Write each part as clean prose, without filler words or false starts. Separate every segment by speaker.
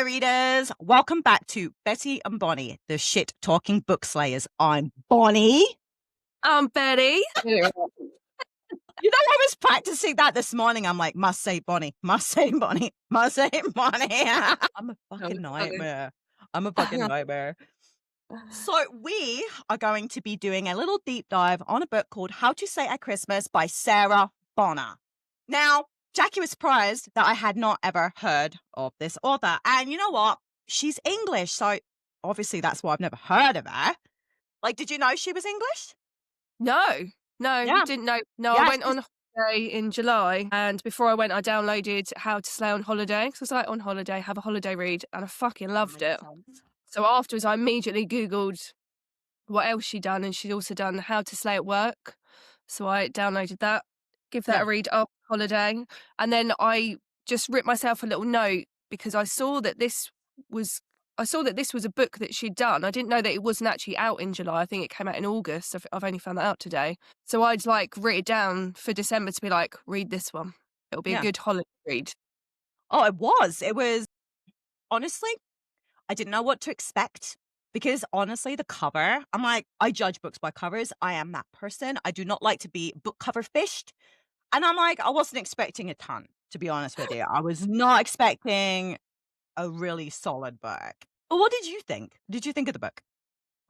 Speaker 1: readers. Welcome back to Betty and Bonnie, the shit-talking book slayers. I'm Bonnie.
Speaker 2: I'm Betty.
Speaker 1: You know, I was practicing that this morning. I'm like, must say Bonnie, must say Bonnie, must say Bonnie. I'm a fucking nightmare. I'm a fucking nightmare. So we are going to be doing a little deep dive on a book called How to Say at Christmas by Sarah Bonner. Now, Jackie was surprised that I had not ever heard of this author. And you know what? She's English. So obviously that's why I've never heard of her. Like, did you know she was English?
Speaker 2: No,
Speaker 1: Yeah.
Speaker 2: didn't know. No,
Speaker 1: Yeah,
Speaker 2: I went on holiday in July, and before I went, I downloaded How to Slay on Holiday. So I was like, on holiday, have a holiday read, and I fucking loved it. So afterwards, I immediately Googled what else she'd done, and she'd also done How to Slay at Work. So I downloaded that, give that a read after holiday, and then I just wrote myself a little note because I saw that this was a book that she'd done. I didn't know that it wasn't actually out in July. I think it came out in August. I've only found that out today. So I'd like write it down for December to be like, read this one. It'll be a good holiday read.
Speaker 1: Oh, it was. It was, honestly, I didn't know what to expect because honestly, the cover, I'm like, I judge books by covers. I am that person. I do not like to be book cover fished. And I'm like, I wasn't expecting a ton, to be honest with you. I was not expecting a really solid book. But what did you think? Did you think of the book?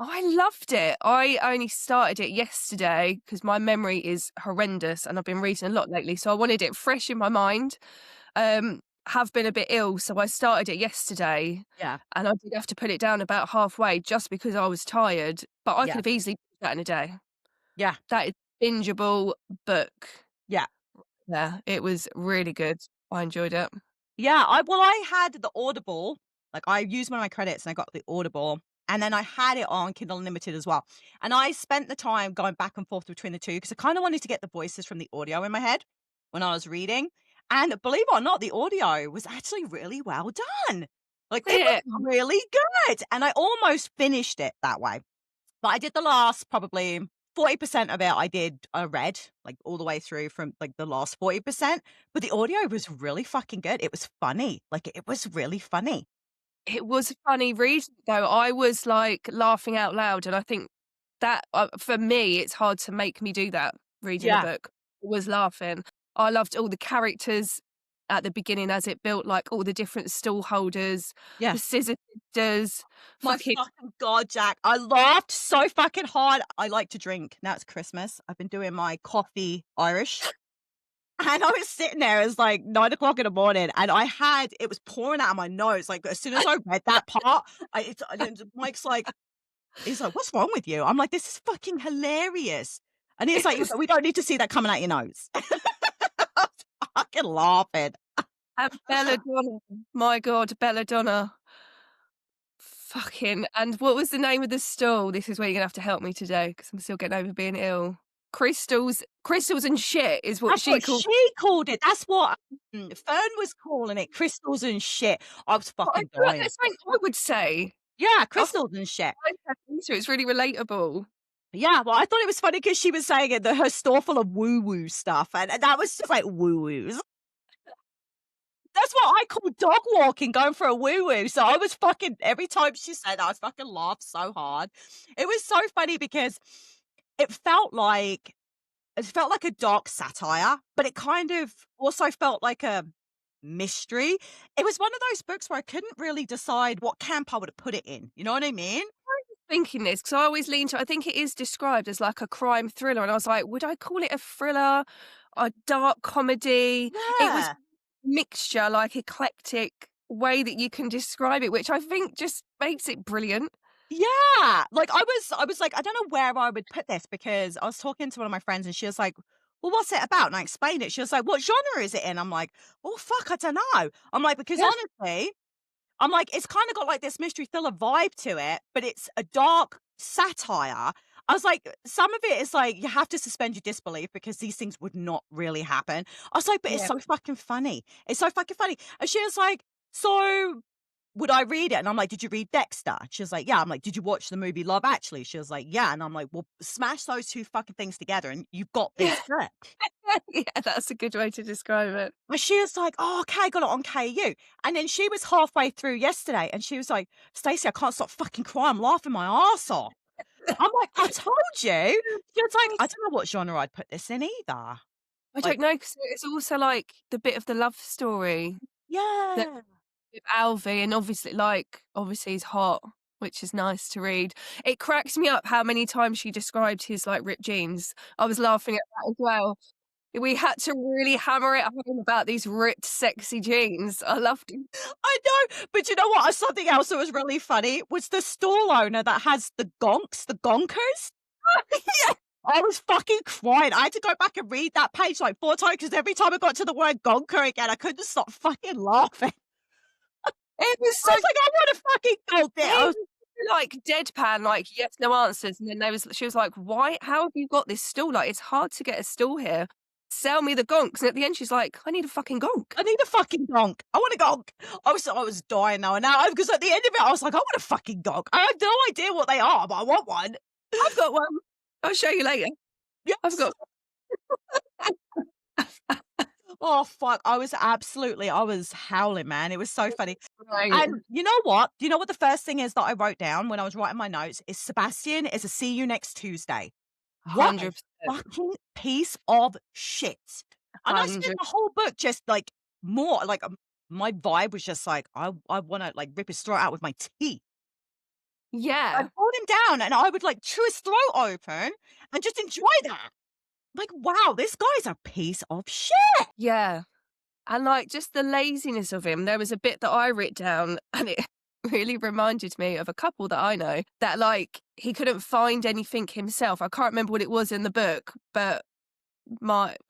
Speaker 2: I loved it. I only started it yesterday because my memory is horrendous and I've been reading a lot lately. So I wanted it fresh in my mind. Have been a bit ill, so I started it yesterday.
Speaker 1: Yeah.
Speaker 2: And I did have to put it down about halfway just because I was tired. But I
Speaker 1: Yeah.
Speaker 2: could have easily done that in a day.
Speaker 1: Yeah.
Speaker 2: That is a bingeable book.
Speaker 1: Yeah.
Speaker 2: Yeah, it was really good. I enjoyed it.
Speaker 1: Yeah. I had the Audible. Like I used one of my credits and I got the Audible. And then I had it on Kindle Unlimited as well. And I spent the time going back and forth between the two because I kind of wanted to get the voices from the audio in my head when I was reading. And believe it or not, the audio was actually really well done. Like it was really good. And I almost finished it that way. But I did the last probably 40% of it I read, like, all the way through from, like, the last 40%, but the audio was really fucking good. It was funny. Like, it was really funny.
Speaker 2: It was a funny read, though. I was, like, laughing out loud, and I think that, for me, it's hard to make me do that, reading a
Speaker 1: Yeah.
Speaker 2: book. I was laughing. I loved all the characters at the beginning as it built, like, all the different stall holders,
Speaker 1: Yeah.
Speaker 2: the Scissor Sisters.
Speaker 1: My fucking God, Jack. I laughed so fucking hard. I like to drink. Now it's Christmas. I've been doing my coffee Irish. And I was sitting there, it was like 9 o'clock in the morning, and it was pouring out of my nose. Like, as soon as I read that part, Mike's like, he's like, what's wrong with you? I'm like, this is fucking hilarious. And he's like, we don't need to see that coming out your nose. I was fucking laughing.
Speaker 2: And Belladonna. My God, Belladonna. Fucking, and what was the name of the stall? This is where you're gonna have to help me today because I'm still getting over being ill. Crystals and shit is what
Speaker 1: That's
Speaker 2: she
Speaker 1: what
Speaker 2: called.
Speaker 1: she called it. That's what Fern was calling it. Crystals and shit. I was
Speaker 2: I
Speaker 1: fucking
Speaker 2: feel like
Speaker 1: dying.
Speaker 2: that's something I would say.
Speaker 1: Yeah, crystals and shit.
Speaker 2: So it's really relatable.
Speaker 1: Yeah, well, I thought it was funny because she was saying it, her store full of woo-woo stuff, and that was just like woo-woos. That's what I call dog walking, going for a woo-woo. So I was fucking, every time she said that, I was fucking laughed so hard. It was so funny because it felt like a dark satire, but it kind of also felt like a mystery. It was one of those books where I couldn't really decide what camp I would put it in. You know what I mean?
Speaker 2: Thinking this because I always lean to. I think it is described as like a crime thriller, and I was like, would I call it a thriller, a dark comedy? It was
Speaker 1: Yeah.
Speaker 2: mixture, like eclectic way that you can describe it, which I think just makes it brilliant.
Speaker 1: Yeah. Like I was like, I don't know where I would put this because I was talking to one of my friends and she was like, well, what's it about? And I explained it. She was like, what genre is it in? I'm like, oh, fuck, I don't know. I'm like, because honestly, I'm like, it's kind of got like this mystery thriller vibe to it, but it's a dark satire. I was like, some of it is like, you have to suspend your disbelief because these things would not really happen. I was like, but it's so fucking funny. It's so fucking funny. And she was like, so would I read it? And I'm like, "Did you read Dexter?" She was like, "Yeah." I'm like, "Did you watch the movie Love Actually?" She was like, "Yeah." And I'm like, "Well, smash those 2 fucking things together and you've got
Speaker 2: Yeah.
Speaker 1: this book."
Speaker 2: Yeah, that's a good way to describe it.
Speaker 1: And she was like, "Oh, okay, I got it on KU." And then she was halfway through yesterday and she was like, "Stacey, I can't stop fucking crying. I'm laughing my arse off." I'm like, "I told you." She was like, "I don't know what genre I'd put this in either."
Speaker 2: I
Speaker 1: Like,
Speaker 2: don't know, 'cause it's also, like, the bit of the love story that
Speaker 1: yeah.
Speaker 2: with Alfie, and obviously he's hot, which is nice to read. It cracks me up how many times she described his, like, ripped jeans. I was laughing at that as well. We had to really hammer it home about these ripped, sexy jeans. I loved it.
Speaker 1: I know, but you know what? Something else that was really funny was the stall owner that has the gonks, the gonkers.
Speaker 2: Yeah,
Speaker 1: I was fucking crying. I had to go back and read that page like 4 times because every time I got to the word gonker again, I couldn't stop fucking laughing.
Speaker 2: it was
Speaker 1: I
Speaker 2: so
Speaker 1: was like, "I want to fucking gonk it."
Speaker 2: he was like deadpan, like, "Yes, no answers," and then she was like, "Why? How have you got this stool? Like, it's hard to get a stool here. Sell me the gonks." And at the end, she's like, "I need a fucking gonk."
Speaker 1: I need a fucking gonk. I want a gonk. I was dying now because at the end of it, I was like, "I want a fucking gonk." I have no idea what they are, but I want one.
Speaker 2: I've got one. I'll show you later. I've
Speaker 1: Yes.
Speaker 2: got
Speaker 1: Oh, fuck. I was howling, man. It was so funny.
Speaker 2: right,
Speaker 1: And you know what? You know what the first thing is that I wrote down when I was writing my notes is Sebastian is a see you next Tuesday. What a
Speaker 2: 100%,
Speaker 1: fucking piece of shit. And I spent
Speaker 2: 100.
Speaker 1: the whole book just like more like my vibe was just like I want to like rip his throat out with my teeth. I'd
Speaker 2: Yeah,
Speaker 1: hold him down and I would like chew his throat open and just enjoy that. Like, wow, this guy's a piece of shit.
Speaker 2: yeah. And, like, just the laziness of him. There was a bit that I writ down, and it really reminded me of a couple that I know that, like, he couldn't find anything himself. I can't remember what it was in the book, but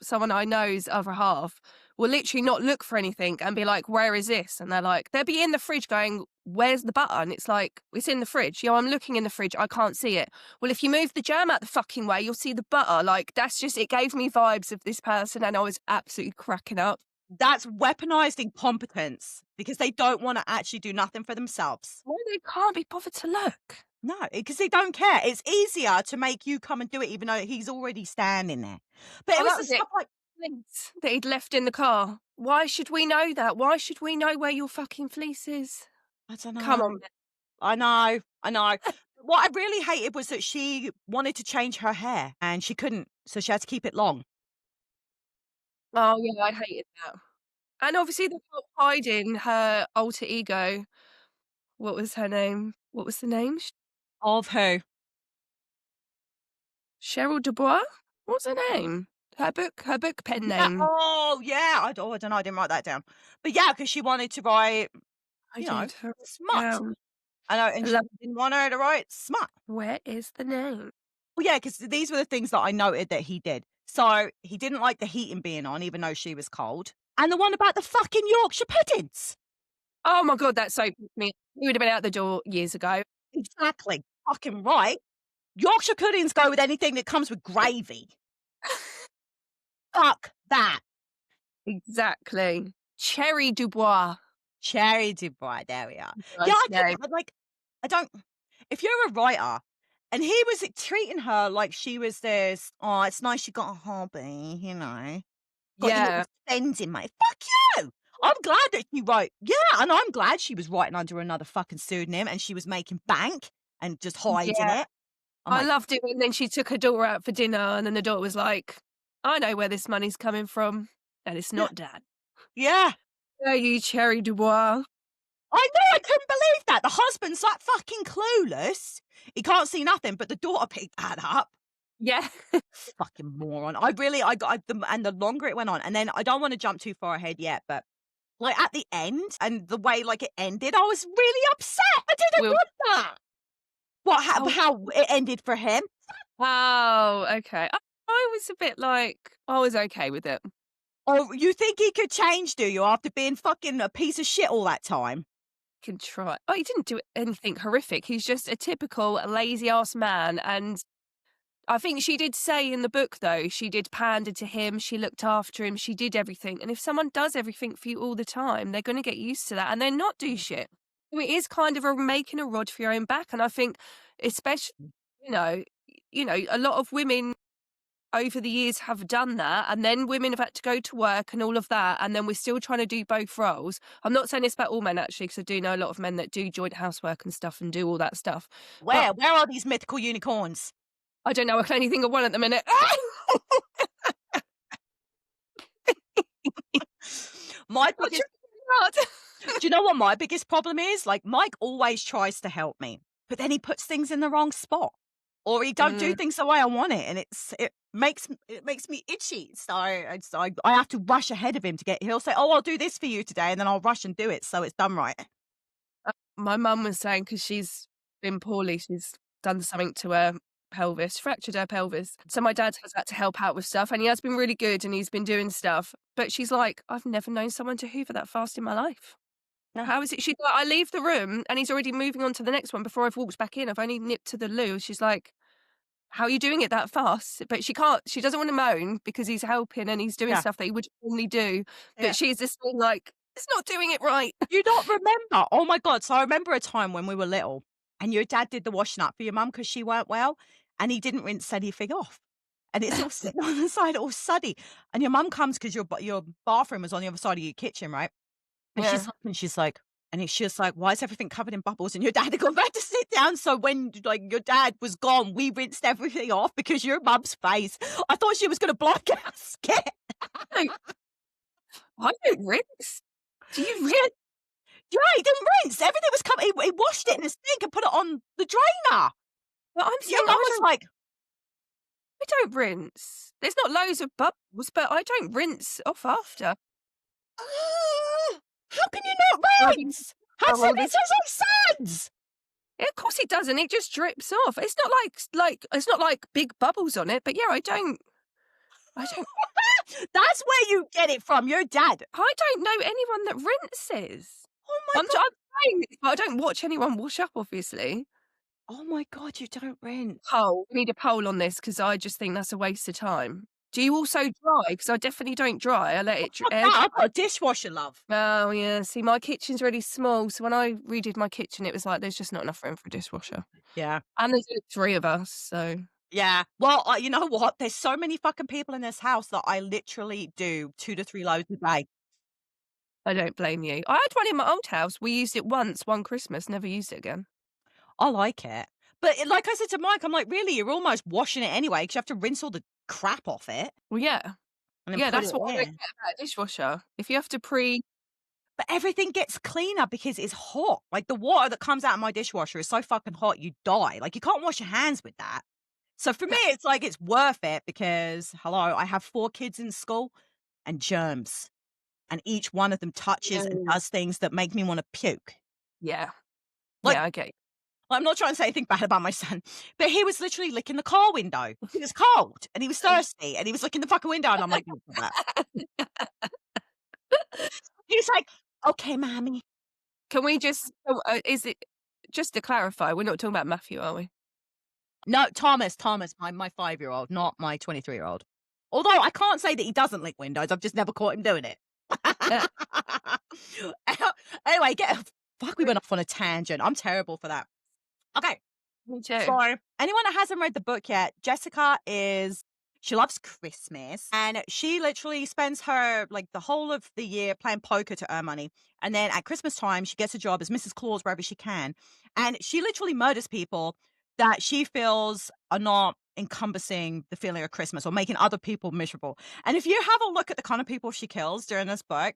Speaker 2: someone I know's other half will literally not look for anything and be like, "Where is this?" And they're like, they'll be in the fridge going, "Where's the button?" It's like, "It's in the fridge." "Yo, I'm looking in the fridge. I can't see it." "Well, if you move the jam out the fucking way, you'll see the butter." Like, that's just, it gave me vibes of this person, and I was absolutely cracking up.
Speaker 1: That's weaponized incompetence because they don't want to actually do nothing for themselves.
Speaker 2: Why they can't be bothered to look?
Speaker 1: No, because they don't care. It's easier to make you come and do it even though he's already standing there. But it
Speaker 2: Oh,
Speaker 1: was
Speaker 2: that
Speaker 1: the
Speaker 2: was it.
Speaker 1: stuff like,
Speaker 2: Fleece that he'd left in the car. Why should we know that? Why should we know where your fucking fleece is?
Speaker 1: I don't
Speaker 2: Come
Speaker 1: know.
Speaker 2: on.
Speaker 1: I know. What I really hated was that she wanted to change her hair and she couldn't, so she had to keep it long.
Speaker 2: Oh, yeah, I hated that. And obviously the whole hiding her alter ego. What was her name? What was the name?
Speaker 1: Of who?
Speaker 2: Cheryl Dubois? What was her name? Her book pen
Speaker 1: Yeah.
Speaker 2: name.
Speaker 1: Oh, yeah. I don't know. I didn't write that down. But yeah, because she wanted to write,
Speaker 2: I
Speaker 1: you know,
Speaker 2: did. Her
Speaker 1: smut.
Speaker 2: down.
Speaker 1: I know, and
Speaker 2: I
Speaker 1: she
Speaker 2: love
Speaker 1: didn't want her to write smut.
Speaker 2: Where is the name?
Speaker 1: Well, yeah, because these were the things that I noted that he did. So he didn't like the heating being on, even though she was cold. And the one about the fucking Yorkshire puddings.
Speaker 2: Oh my god, that so pissed me. He would have been out the door years ago.
Speaker 1: Exactly. Fucking right. Yorkshire puddings go with anything that comes with gravy. Fuck that.
Speaker 2: Exactly. Cherry Dubois.
Speaker 1: Cherry Dubois. There we are. Yeah,
Speaker 2: Nice name.
Speaker 1: I don't, if you're a writer and he was treating her like she was this, oh, it's nice you got a hobby, you know. Got your little
Speaker 2: Yeah.
Speaker 1: spending money. Fuck you! I'm glad that she wrote, yeah, and I'm glad she was writing under another fucking pseudonym and she was making bank and just hiding
Speaker 2: Yeah.
Speaker 1: it. I'm
Speaker 2: I
Speaker 1: like,
Speaker 2: loved it when then she took her daughter out for dinner, and then the daughter was like, "I know where this money's coming from, and it's
Speaker 1: yeah,
Speaker 2: not dad."
Speaker 1: yeah.
Speaker 2: Oh, you Cherry Dubois.
Speaker 1: I know, I couldn't believe that. The husband's like fucking clueless. He can't see nothing, but the daughter picked that up.
Speaker 2: Yeah.
Speaker 1: Fucking moron. And the longer it went on, and then I don't want to jump too far ahead yet, but like at the end and the way like it ended, I was really upset. I didn't
Speaker 2: Will
Speaker 1: want that.
Speaker 2: oh,
Speaker 1: How it ended for him.
Speaker 2: oh, okay. I was a bit like I was okay with it.
Speaker 1: Oh, you think he could change, do you, after being fucking a piece of shit all that time?
Speaker 2: Can try. Oh, he didn't do anything horrific. He's just a typical lazy ass man, and I think she did say in the book, though, she did pander to him, she looked after him, she did everything. And if someone does everything for you all the time, they're going to get used to that and then not do shit. it is kind of a making a rod for your own back, and I think especially, you know a lot of women over the years have done that, and then women have had to go to work and all of that, and then we're still trying to do both roles. I'm not saying this about all men actually, because I do know a lot of men that do joint housework and stuff and do all that stuff. But
Speaker 1: Where are these mythical unicorns?
Speaker 2: I don't know, I can only think of one at the minute.
Speaker 1: My
Speaker 2: Not
Speaker 1: biggest
Speaker 2: trying
Speaker 1: Do you know what my biggest problem is? Like, Mike always tries to help me, but then he puts things in the wrong spot, or he don't do
Speaker 2: Mm.
Speaker 1: things the way I want it, and it makes me itchy. So I have to rush ahead of him to get. He'll say, "Oh, I'll do this for you today," and then I'll rush and do it so it's done right.
Speaker 2: My mum was saying, because 'cause she's been poorly, she's done something to her pelvis, fractured her pelvis. So my dad has had to help out with stuff, and he has been really good, and he's been doing stuff. But she's like, "I've never known someone to hoover that fast in my life.
Speaker 1: No.
Speaker 2: How is it?" She's like, "I leave the room, and he's already moving on to the next one before I've walked back in. I've only nipped to the loo." She's like, "How are you doing it that fast?" But she doesn't wanna moan because he's helping and he's doing
Speaker 1: Yeah,
Speaker 2: stuff that he would normally do.
Speaker 1: yeah.
Speaker 2: But she's just being like, "It's not doing it right."
Speaker 1: You don't remember? Oh my god! So I remember a time when we were little, and your dad did the washing up for your mum because she weren't well, and he didn't rinse anything off. And it's all sitting on the side, all suddy. And your mum comes because your bathroom was on the other side of your kitchen, right? And
Speaker 2: Yeah.
Speaker 1: she's like, she was like, "Why is everything covered in bubbles?" And your dad had gone back to sit down. So when like your dad was gone, we rinsed everything off because your mum's face. I thought she was going to block out. Scared.
Speaker 2: No, I don't rinse. Do you
Speaker 1: She
Speaker 2: rinse?
Speaker 1: had, yeah, he didn't rinse. Everything was covered. He washed it in the sink and put it on the drainer.
Speaker 2: But I'm saying
Speaker 1: Your mum was like,
Speaker 2: I don't rinse. There's not loads of bubbles, but I don't rinse off after.
Speaker 1: "Ah, how can you not
Speaker 2: Well,
Speaker 1: rinse? How
Speaker 2: well,
Speaker 1: it
Speaker 2: this
Speaker 1: tastes like sands."
Speaker 2: Yeah, of course it doesn't, it just drips off. It's not like it's not like big bubbles on it, but yeah, I don't
Speaker 1: That's where you get it from. Your dad.
Speaker 2: I don't know anyone that rinses.
Speaker 1: Oh my god.
Speaker 2: I'm saying this, but I don't watch anyone wash up, obviously.
Speaker 1: Oh my god, you don't rinse.
Speaker 2: Poll. We need a poll on this because I just think that's a waste of time. Do you also dry? Because I definitely don't dry. I let it
Speaker 1: Fuck
Speaker 2: air
Speaker 1: that, I've
Speaker 2: dry.
Speaker 1: got a dishwasher, love.
Speaker 2: Oh, yeah. See, my kitchen's really small, so when I redid my kitchen, it was like, there's just not enough room for a dishwasher.
Speaker 1: Yeah.
Speaker 2: And there's only 3 of us, so
Speaker 1: Yeah. Well, you know what? There's so many fucking people in this house that I literally do 2 to 3 loads a day.
Speaker 2: I don't blame you. I had one in my old house. We used it once, one Christmas, never used it again.
Speaker 1: I like it. But like I said to Mike, I'm like, "Really? You're almost washing it anyway because you have to rinse all the crap off it
Speaker 2: Well, yeah.
Speaker 1: and then
Speaker 2: Yeah,
Speaker 1: put
Speaker 2: that's
Speaker 1: it
Speaker 2: what I don't
Speaker 1: in."
Speaker 2: get about a dishwasher. If you have to
Speaker 1: But everything gets cleaner because it's hot. Like, the water that comes out of my dishwasher is so fucking hot, you die. Like, you can't wash your hands with that. So for me, it's like it's worth it because, hello, I have 4 kids in school and germs, and each one of them touches and
Speaker 2: No.
Speaker 1: does things that make me wanna puke.
Speaker 2: Yeah.
Speaker 1: Like,
Speaker 2: Yeah, I get you.
Speaker 1: I'm not trying to say anything bad about my son, but he was literally licking the car window. It was cold, and he was thirsty, and he was licking the fucking window, and I'm like, "Don't do that." He was like, "Okay, mommy."
Speaker 2: Can we just is it just to clarify, we're not talking about Matthew, are we?
Speaker 1: No, Thomas, my 5-year-old, not my 23-year-old. Although I can't say that he doesn't lick windows, I've just never caught him doing it.
Speaker 2: Yeah,
Speaker 1: Anyway, fuck, we went off on a tangent. I'm terrible for that. Okay.
Speaker 2: me too.
Speaker 1: So, anyone that hasn't read the book yet, she loves Christmas and she literally spends like the whole of the year playing poker to earn money. And then at Christmas time, she gets a job as Mrs. Claus wherever she can. And she literally murders people that she feels are not encompassing the feeling of Christmas or making other people miserable. And if you have a look at the kind of people she kills during this book,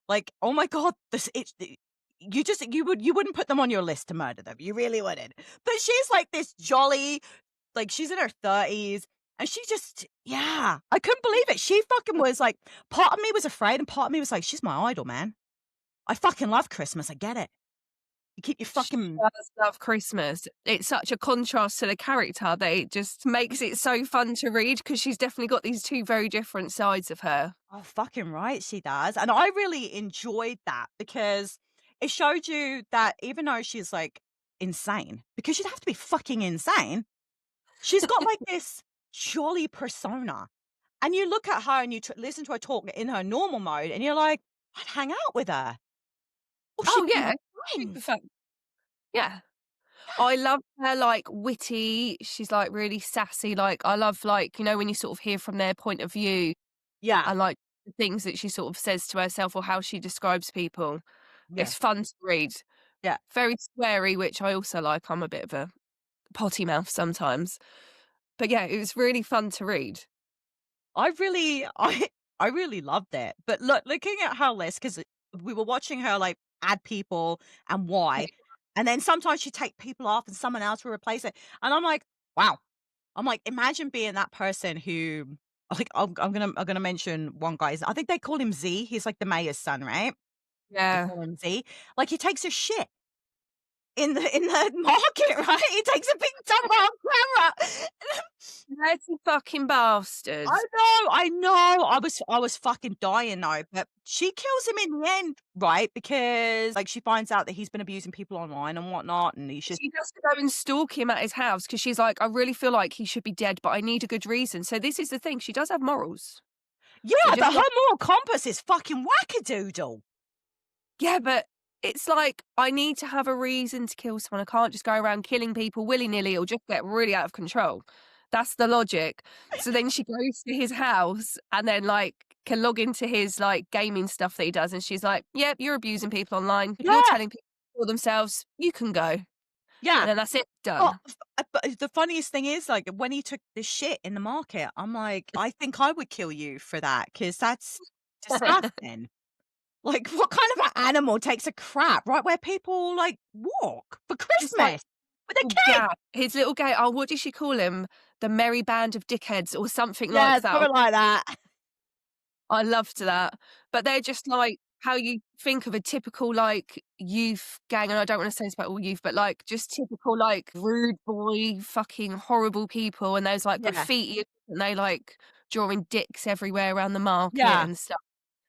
Speaker 1: like, oh my God, you wouldn't put them on your list to murder them. You really wouldn't. But she's like this jolly, like she's in her 30s and she just, yeah, I couldn't believe it. She fucking was like, part of me was afraid and part of me was like, she's my idol, man. I fucking love Christmas. I get it. You keep your
Speaker 2: She
Speaker 1: fucking,
Speaker 2: does love Christmas. It's such a contrast to the character that it just makes it so fun to read because she's definitely got these 2 very different sides of her.
Speaker 1: oh, fucking right, she does. And I really enjoyed that because it showed you that even though she's like insane, because she'd have to be fucking insane, she's got like this jolly persona. And you look at her and you listen to her talk in her normal mode and you're like, I'd hang out with her. Oh, she'd
Speaker 2: Oh,
Speaker 1: be my
Speaker 2: yeah. Super
Speaker 1: friend.
Speaker 2: fun. Yeah. I love her, like, witty, she's, like, really sassy, like, I love, like, when you sort of hear from their point of view
Speaker 1: Yeah,
Speaker 2: and, like, the things that she sort of says to herself or how she describes people.
Speaker 1: yeah,
Speaker 2: It's fun to read.
Speaker 1: yeah.
Speaker 2: Very sweary, which I also like, I'm a bit of a potty mouth sometimes. But yeah, it was really fun to read.
Speaker 1: I really I really loved it. But looking at her list, because we were watching her, like, add people and why, and then sometimes she'd take people off and someone else would replace it, and I'm like, "Wow." I'm like, imagine being that person who like, I'm gonna mention one guy, I think they call him Z, he's, like, the mayor's son, right? They
Speaker 2: Yeah.
Speaker 1: call him Z. Like, he takes a shit in the market, right? He takes a big dump on camera.
Speaker 2: Dirty fucking bastard.
Speaker 1: I know. I was fucking dying though, but she kills him in the end, right? Because like she finds out that he's been abusing people online and whatnot, and he's just
Speaker 2: She has to go and stalk him at his house because she's like, "I really feel like he should be dead, but I need a good reason." So this is the thing, she does have morals. They're
Speaker 1: yeah,
Speaker 2: just
Speaker 1: but her
Speaker 2: not.
Speaker 1: moral compass is fucking wackadoodle.
Speaker 2: Yeah, but it's like, I need to have a reason to kill someone. I can't just go around killing people willy-nilly or just get really out of control. That's the logic. So then she goes to his house and then, like, can log into his, like, gaming stuff that he does, and she's like, "Yep, you're abusing people online. You're
Speaker 1: Yeah,
Speaker 2: telling people to kill themselves. You can go." And
Speaker 1: yeah.
Speaker 2: then that's it,
Speaker 1: But
Speaker 2: done.
Speaker 1: but the funniest thing is, like, when he took the shit in the market, I'm like, I think I would kill you for that because that's disgusting. Like, what kind of an animal takes a crap right where people, like, walk for
Speaker 2: Just like
Speaker 1: Christmas with their
Speaker 2: little
Speaker 1: kids?
Speaker 2: gap. His little gay, oh, what did she call him? The merry band of dickheads or something
Speaker 1: Yeah,
Speaker 2: like that.
Speaker 1: something like that.
Speaker 2: I loved that. But they're just like how you think of a typical, like, youth gang, and I don't wanna say this about all youth, but, like, just typical, like, rude boy, fucking horrible people, and there's, like,
Speaker 1: Yeah,
Speaker 2: graffiti, and they, like, drawing dicks everywhere around the market
Speaker 1: yeah.
Speaker 2: and stuff.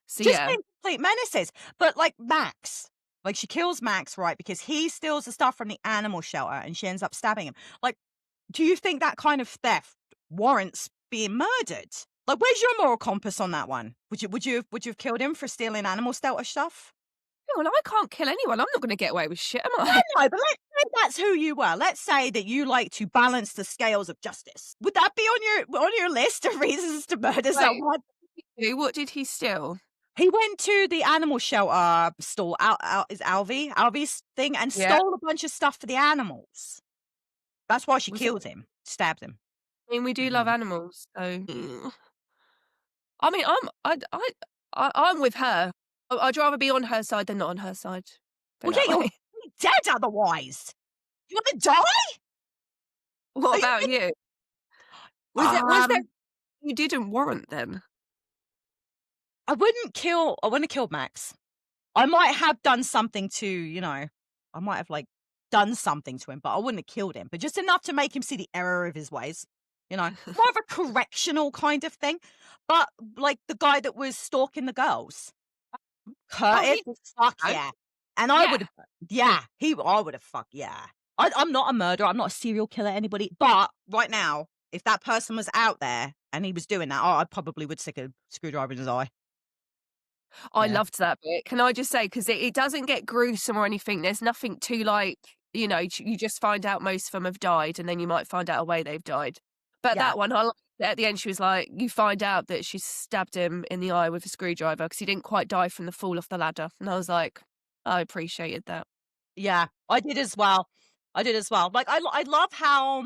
Speaker 2: So,
Speaker 1: Just
Speaker 2: yeah.
Speaker 1: being complete menaces. But, like, Max, like, she kills Max, right, because he steals the stuff from the animal shelter and she ends up stabbing him. Like, do you think that kind of theft warrants being murdered? Like, where's your moral compass on that one? Would you have killed him for stealing animal shelter stuff?
Speaker 2: "Oh, well, I can't kill anyone. I'm not gonna get away with shit, am
Speaker 1: No,
Speaker 2: I?"
Speaker 1: no, but let's say that's who you were. Let's say that you like to balance the scales of justice. Would that be on your list of reasons to murder
Speaker 2: Wait,
Speaker 1: someone?
Speaker 2: what did he steal?
Speaker 1: He went to the animal shelter store, is Alvy's thing, and
Speaker 2: Yeah.
Speaker 1: stole a bunch of stuff for the animals. That's why she
Speaker 2: Was it
Speaker 1: killed him, stabbed him.
Speaker 2: I mean, we do love
Speaker 1: Mhm.
Speaker 2: animals, so I mean, I'm with her. I'd rather be on her side than not on her side. Put
Speaker 1: Well,
Speaker 2: it
Speaker 1: yeah,
Speaker 2: that
Speaker 1: you're
Speaker 2: way.
Speaker 1: dead otherwise. You wanna die?
Speaker 2: What
Speaker 1: Are you
Speaker 2: about you? Was there
Speaker 1: Um,
Speaker 2: you didn't warrant then?
Speaker 1: I wouldn't kill Max. I might have done something to, I might have, like, done something to him, but I wouldn't have killed him, but just enough to make him see the error of his ways, More of a correctional kind of thing, but, like, the guy that was stalking the girls,
Speaker 2: Oh,
Speaker 1: Curtis,
Speaker 2: he
Speaker 1: fuck
Speaker 2: no.
Speaker 1: yeah, and I
Speaker 2: Yeah.
Speaker 1: would've yeah, I would've fuck yeah. I'm not a murderer, I'm not a serial killer, anybody, but right now, if that person was out there and he was doing that, I probably would stick a screwdriver in his eye.
Speaker 2: I
Speaker 1: Yeah.
Speaker 2: loved that bit. Can I just say, 'cause it doesn't get gruesome or anything, there's nothing too, like, you just find out most of them have died, and then you might find out a way they've died. But
Speaker 1: Yeah.
Speaker 2: that one, I liked it. At the end, she was like, you find out that she stabbed him in the eye with a screwdriver because he didn't quite die from the fall off the ladder, and I was like, I appreciated that.
Speaker 1: Yeah, I did as well. I did as well. Like, I love how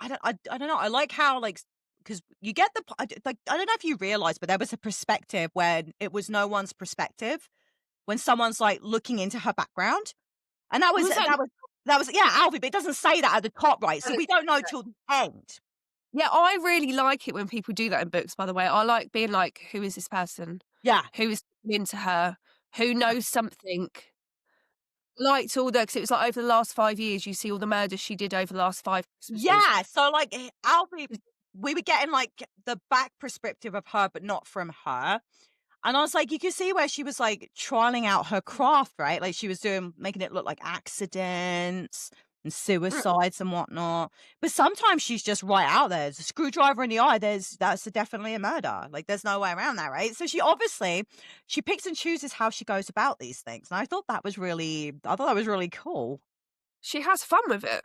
Speaker 1: I don't know, I like how, like, because you get the p I d like, I don't know if you realize, but there was a perspective when it was no one's perspective, when someone's, like, looking into her background, and that was
Speaker 2: Was that
Speaker 1: yeah, Alfie, but it doesn't say that at the top, right? So we don't know till the end.
Speaker 2: Yeah, I really like it when people do that in books, by the way. I like being like, "Who is this person?
Speaker 1: Yeah.
Speaker 2: Who is into her? Who knows something?" Liked all the 'cause it was like over the last 5 years, you see all the murders she did over the last 5 Christmases.
Speaker 1: Yeah, so, like, Alfie we were getting, like, the back perspective of her, but not from her. And I was like, you could see where she was, like, trialing out her craft, right? Like, she was making it look like accidents and
Speaker 2: Mm.
Speaker 1: suicides and whatnot. But sometimes she's just right out there. There's a screwdriver in the eye. That's definitely a murder. Like, there's no way around that, right? So she picks and chooses how she goes about these things. And I thought that was really cool.
Speaker 2: She has fun with it.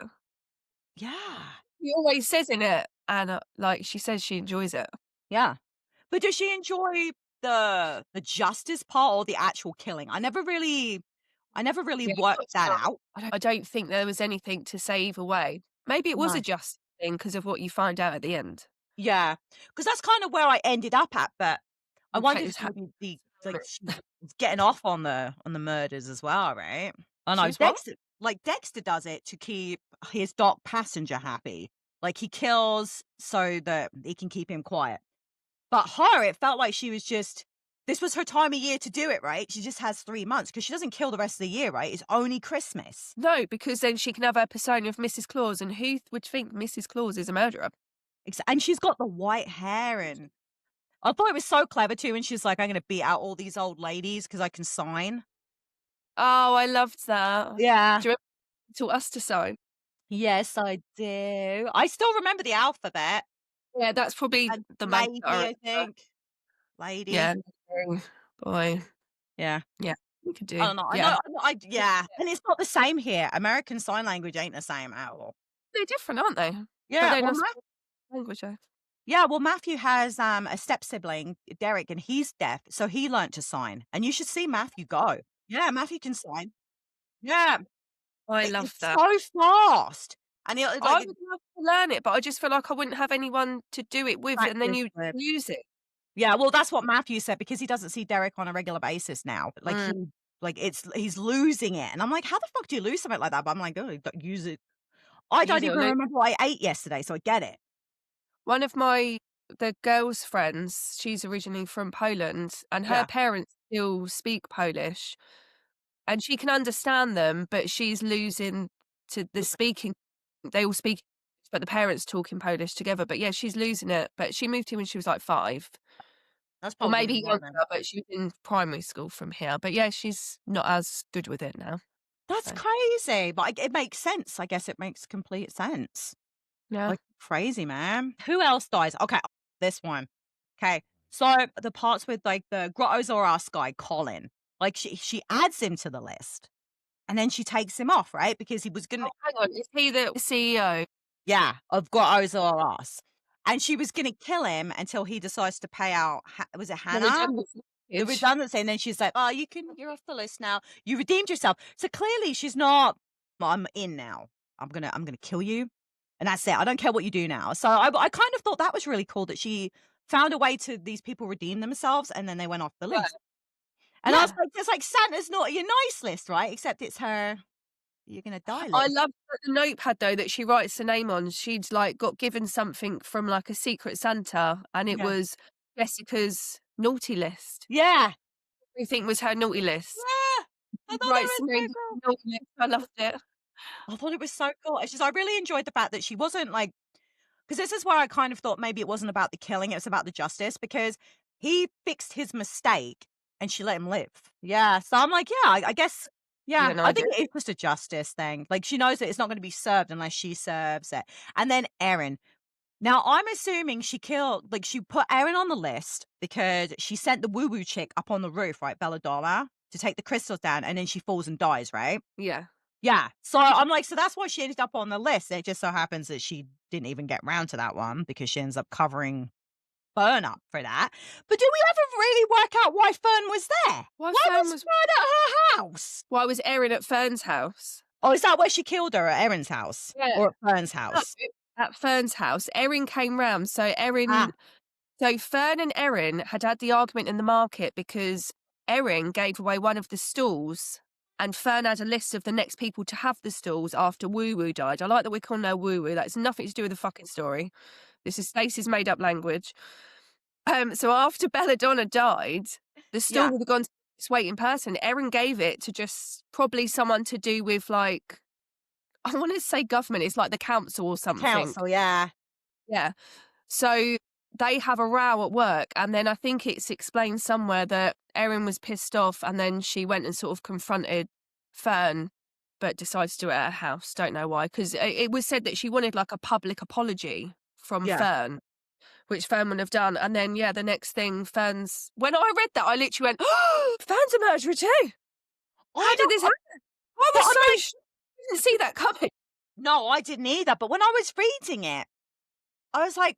Speaker 1: Yeah.
Speaker 2: She always says in it, and, like, she says she enjoys it.
Speaker 1: Yeah. But does she enjoy the justice part or the actual killing? I never really
Speaker 2: Yeah,
Speaker 1: worked
Speaker 2: not
Speaker 1: that
Speaker 2: sure.
Speaker 1: out.
Speaker 2: I don't think there was anything to say either way. Maybe it was a
Speaker 1: No.
Speaker 2: just thing because of what you find out at the end.
Speaker 1: Yeah, because that's kind of where I ended up at, but I
Speaker 2: Okay,
Speaker 1: wondered
Speaker 2: it's
Speaker 1: if maybe she was getting off on the murders as well, right? I know
Speaker 2: she's what?
Speaker 1: Dexter does it to keep his dock passenger happy. Like, he kills so that he can keep him quiet. But her, it felt like she was just this was her time of year to do it, right? She just has 3 months because she doesn't kill the rest of the year, right? It's only Christmas.
Speaker 2: No, because then she can have her persona of Mrs. Claus, and who would think Mrs. Claus is a murderer?
Speaker 1: And she's got the white hair, and I thought it was so clever too when she's like, "I'm gonna beat out all these old ladies because I can sign."
Speaker 2: Oh, I loved that.
Speaker 1: Yeah.
Speaker 2: Do you remember she taught us to sew?
Speaker 1: Yes, I do. I still remember the alphabet.
Speaker 2: Yeah, that's probably
Speaker 1: And
Speaker 2: the most that I
Speaker 1: lady, I
Speaker 2: remember.
Speaker 1: think. Lady.
Speaker 2: Yeah, boy,
Speaker 1: Yeah.
Speaker 2: yeah, we could
Speaker 1: I
Speaker 2: do.
Speaker 1: don't know.
Speaker 2: Yeah.
Speaker 1: Yeah. And it's not the same here. American Sign Language ain't the same at all.
Speaker 2: They're different, aren't they? But
Speaker 1: Yeah.
Speaker 2: they're not language though.
Speaker 1: Matthew has, a step sibling, Derek, and he's deaf, so he learnt to sign, and you should see Matthew go. Yeah, Matthew can sign. Yeah.
Speaker 2: I love
Speaker 1: It's
Speaker 2: that.
Speaker 1: so fast. And he'll
Speaker 2: I
Speaker 1: like
Speaker 2: would love to learn it, but I just feel like I wouldn't have anyone to do it with, and then
Speaker 1: practice
Speaker 2: you
Speaker 1: with.
Speaker 2: use it.
Speaker 1: Yeah, well, that's what Matthew said because he doesn't see Derek on a regular basis now.
Speaker 2: Mm,
Speaker 1: He's losing it, and I'm like, "How the fuck do you lose something like that?" But I'm like, "Oh, don't use it." I
Speaker 2: use
Speaker 1: don't
Speaker 2: it or
Speaker 1: even
Speaker 2: lose.
Speaker 1: remember what I ate yesterday, so I get it.
Speaker 2: One of the girl's friends, she's originally from Poland, and her
Speaker 1: Yeah,
Speaker 2: parents still speak Polish, and she can understand them, but she's losing to the speaking. They all speak, but the parents talk in Polish together. But yeah, she's losing it. But she moved here when she was like 5,
Speaker 1: that's
Speaker 2: or
Speaker 1: probably
Speaker 2: maybe
Speaker 1: why
Speaker 2: younger,
Speaker 1: then.
Speaker 2: but she was in primary school from here. But yeah, she's not as good with it now.
Speaker 1: That's
Speaker 2: So
Speaker 1: crazy, but it makes sense. I guess it makes complete sense.
Speaker 2: yeah.
Speaker 1: Like, crazy, man. Who else dies? Okay, this one. Okay, so the parts with, like, the Grottos or Us guy, Colin, like, she adds him to the list, and then she takes him off, right? Because he was gonna
Speaker 2: Oh, hang on, is he the CEO?
Speaker 1: yeah, of Grottos or Us, and she was gonna kill him until he decides to pay out was it
Speaker 2: The
Speaker 1: Hannah?
Speaker 2: redundancy
Speaker 1: The
Speaker 2: package.
Speaker 1: redundancy, and then she's like, "Oh, you're off the list now. You redeemed yourself." So clearly she's not, "Well, I'm in now. I'm gonna kill you, and that's it. I don't care what you do now." So I kind of thought that was really cool that she found a way to these people redeem themselves, and then they went off the
Speaker 2: Yeah.
Speaker 1: list. And I was
Speaker 2: Yeah.
Speaker 1: like, "It's like Santa's naughty and nice list, right? Except it's her you're gonna die
Speaker 2: I
Speaker 1: list."
Speaker 2: love the notepad though that she writes the name on. She'd like got given something from like a secret Santa, and it
Speaker 1: Yeah.
Speaker 2: was Jessica's naughty list.
Speaker 1: Yeah.
Speaker 2: Everything was her naughty list.
Speaker 1: Yeah. I
Speaker 2: She
Speaker 1: thought that
Speaker 2: writes
Speaker 1: was
Speaker 2: the name
Speaker 1: so
Speaker 2: down
Speaker 1: cool.
Speaker 2: on the naughty list. I loved it.
Speaker 1: I thought it was so cool. It's just I really enjoyed the fact that she wasn't like because this is where I kind of thought maybe it wasn't about the killing, it was about the justice because he fixed his mistake and she let him live. Yeah. So I'm like, yeah, I guess, yeah,
Speaker 2: Even
Speaker 1: I
Speaker 2: I did.
Speaker 1: think it is just a justice thing. Like she knows that it's not going to be served unless she serves it. And then Erin. Now I'm assuming she killed, like she put Erin on the list because she sent the woo woo chick up on the roof, right? Belladonna to take the crystals down and then she falls and dies, right?
Speaker 2: Yeah.
Speaker 1: Yeah. So I'm like, so that's why she ended up on the list. It just so happens that she didn't even get round to that one because she ends up covering Fern up for that. But do we ever really work out why Fern was there?
Speaker 2: Why
Speaker 1: Why
Speaker 2: Fern
Speaker 1: was
Speaker 2: was
Speaker 1: Fern at her house?
Speaker 2: why was Erin at Fern's house?
Speaker 1: Oh, is that where she killed her at Erin's house
Speaker 2: Yeah.
Speaker 1: or at Fern's
Speaker 2: No,
Speaker 1: house?
Speaker 2: at Fern's house. Erin came round.
Speaker 1: Ah,
Speaker 2: So Fern and Erin had the argument in the market because Erin gave away one of the stalls, and Fern had a list of the next people to have the stalls after Woo Woo died. I like that we're calling her Woo Woo. That's nothing to do with the fucking story. This is Stacey's made up language. So after Belladonna died, the stall
Speaker 1: yeah.
Speaker 2: would have gone to this waiting person. Erin gave it to just probably someone to do with like I want to say government. It's like the council or
Speaker 1: The
Speaker 2: something.
Speaker 1: council, yeah.
Speaker 2: Yeah. So they have a row at work, and then I think it's explained somewhere that Erin was pissed off, and then she went and sort of confronted Fern, but decided to do it at her house. Don't know why, because it was said that she wanted like a public apology from
Speaker 1: Yeah.
Speaker 2: Fern, which Fern would have done. And then yeah, the next thing, when I read that, I literally went, "Oh, Fern's a murderer too.
Speaker 1: I
Speaker 2: How did
Speaker 1: know,
Speaker 2: this happen?" I
Speaker 1: but
Speaker 2: was
Speaker 1: I'm
Speaker 2: so
Speaker 1: like,
Speaker 2: shocked. didn't see that coming.
Speaker 1: No, I didn't either, but when I was reading it, I was like,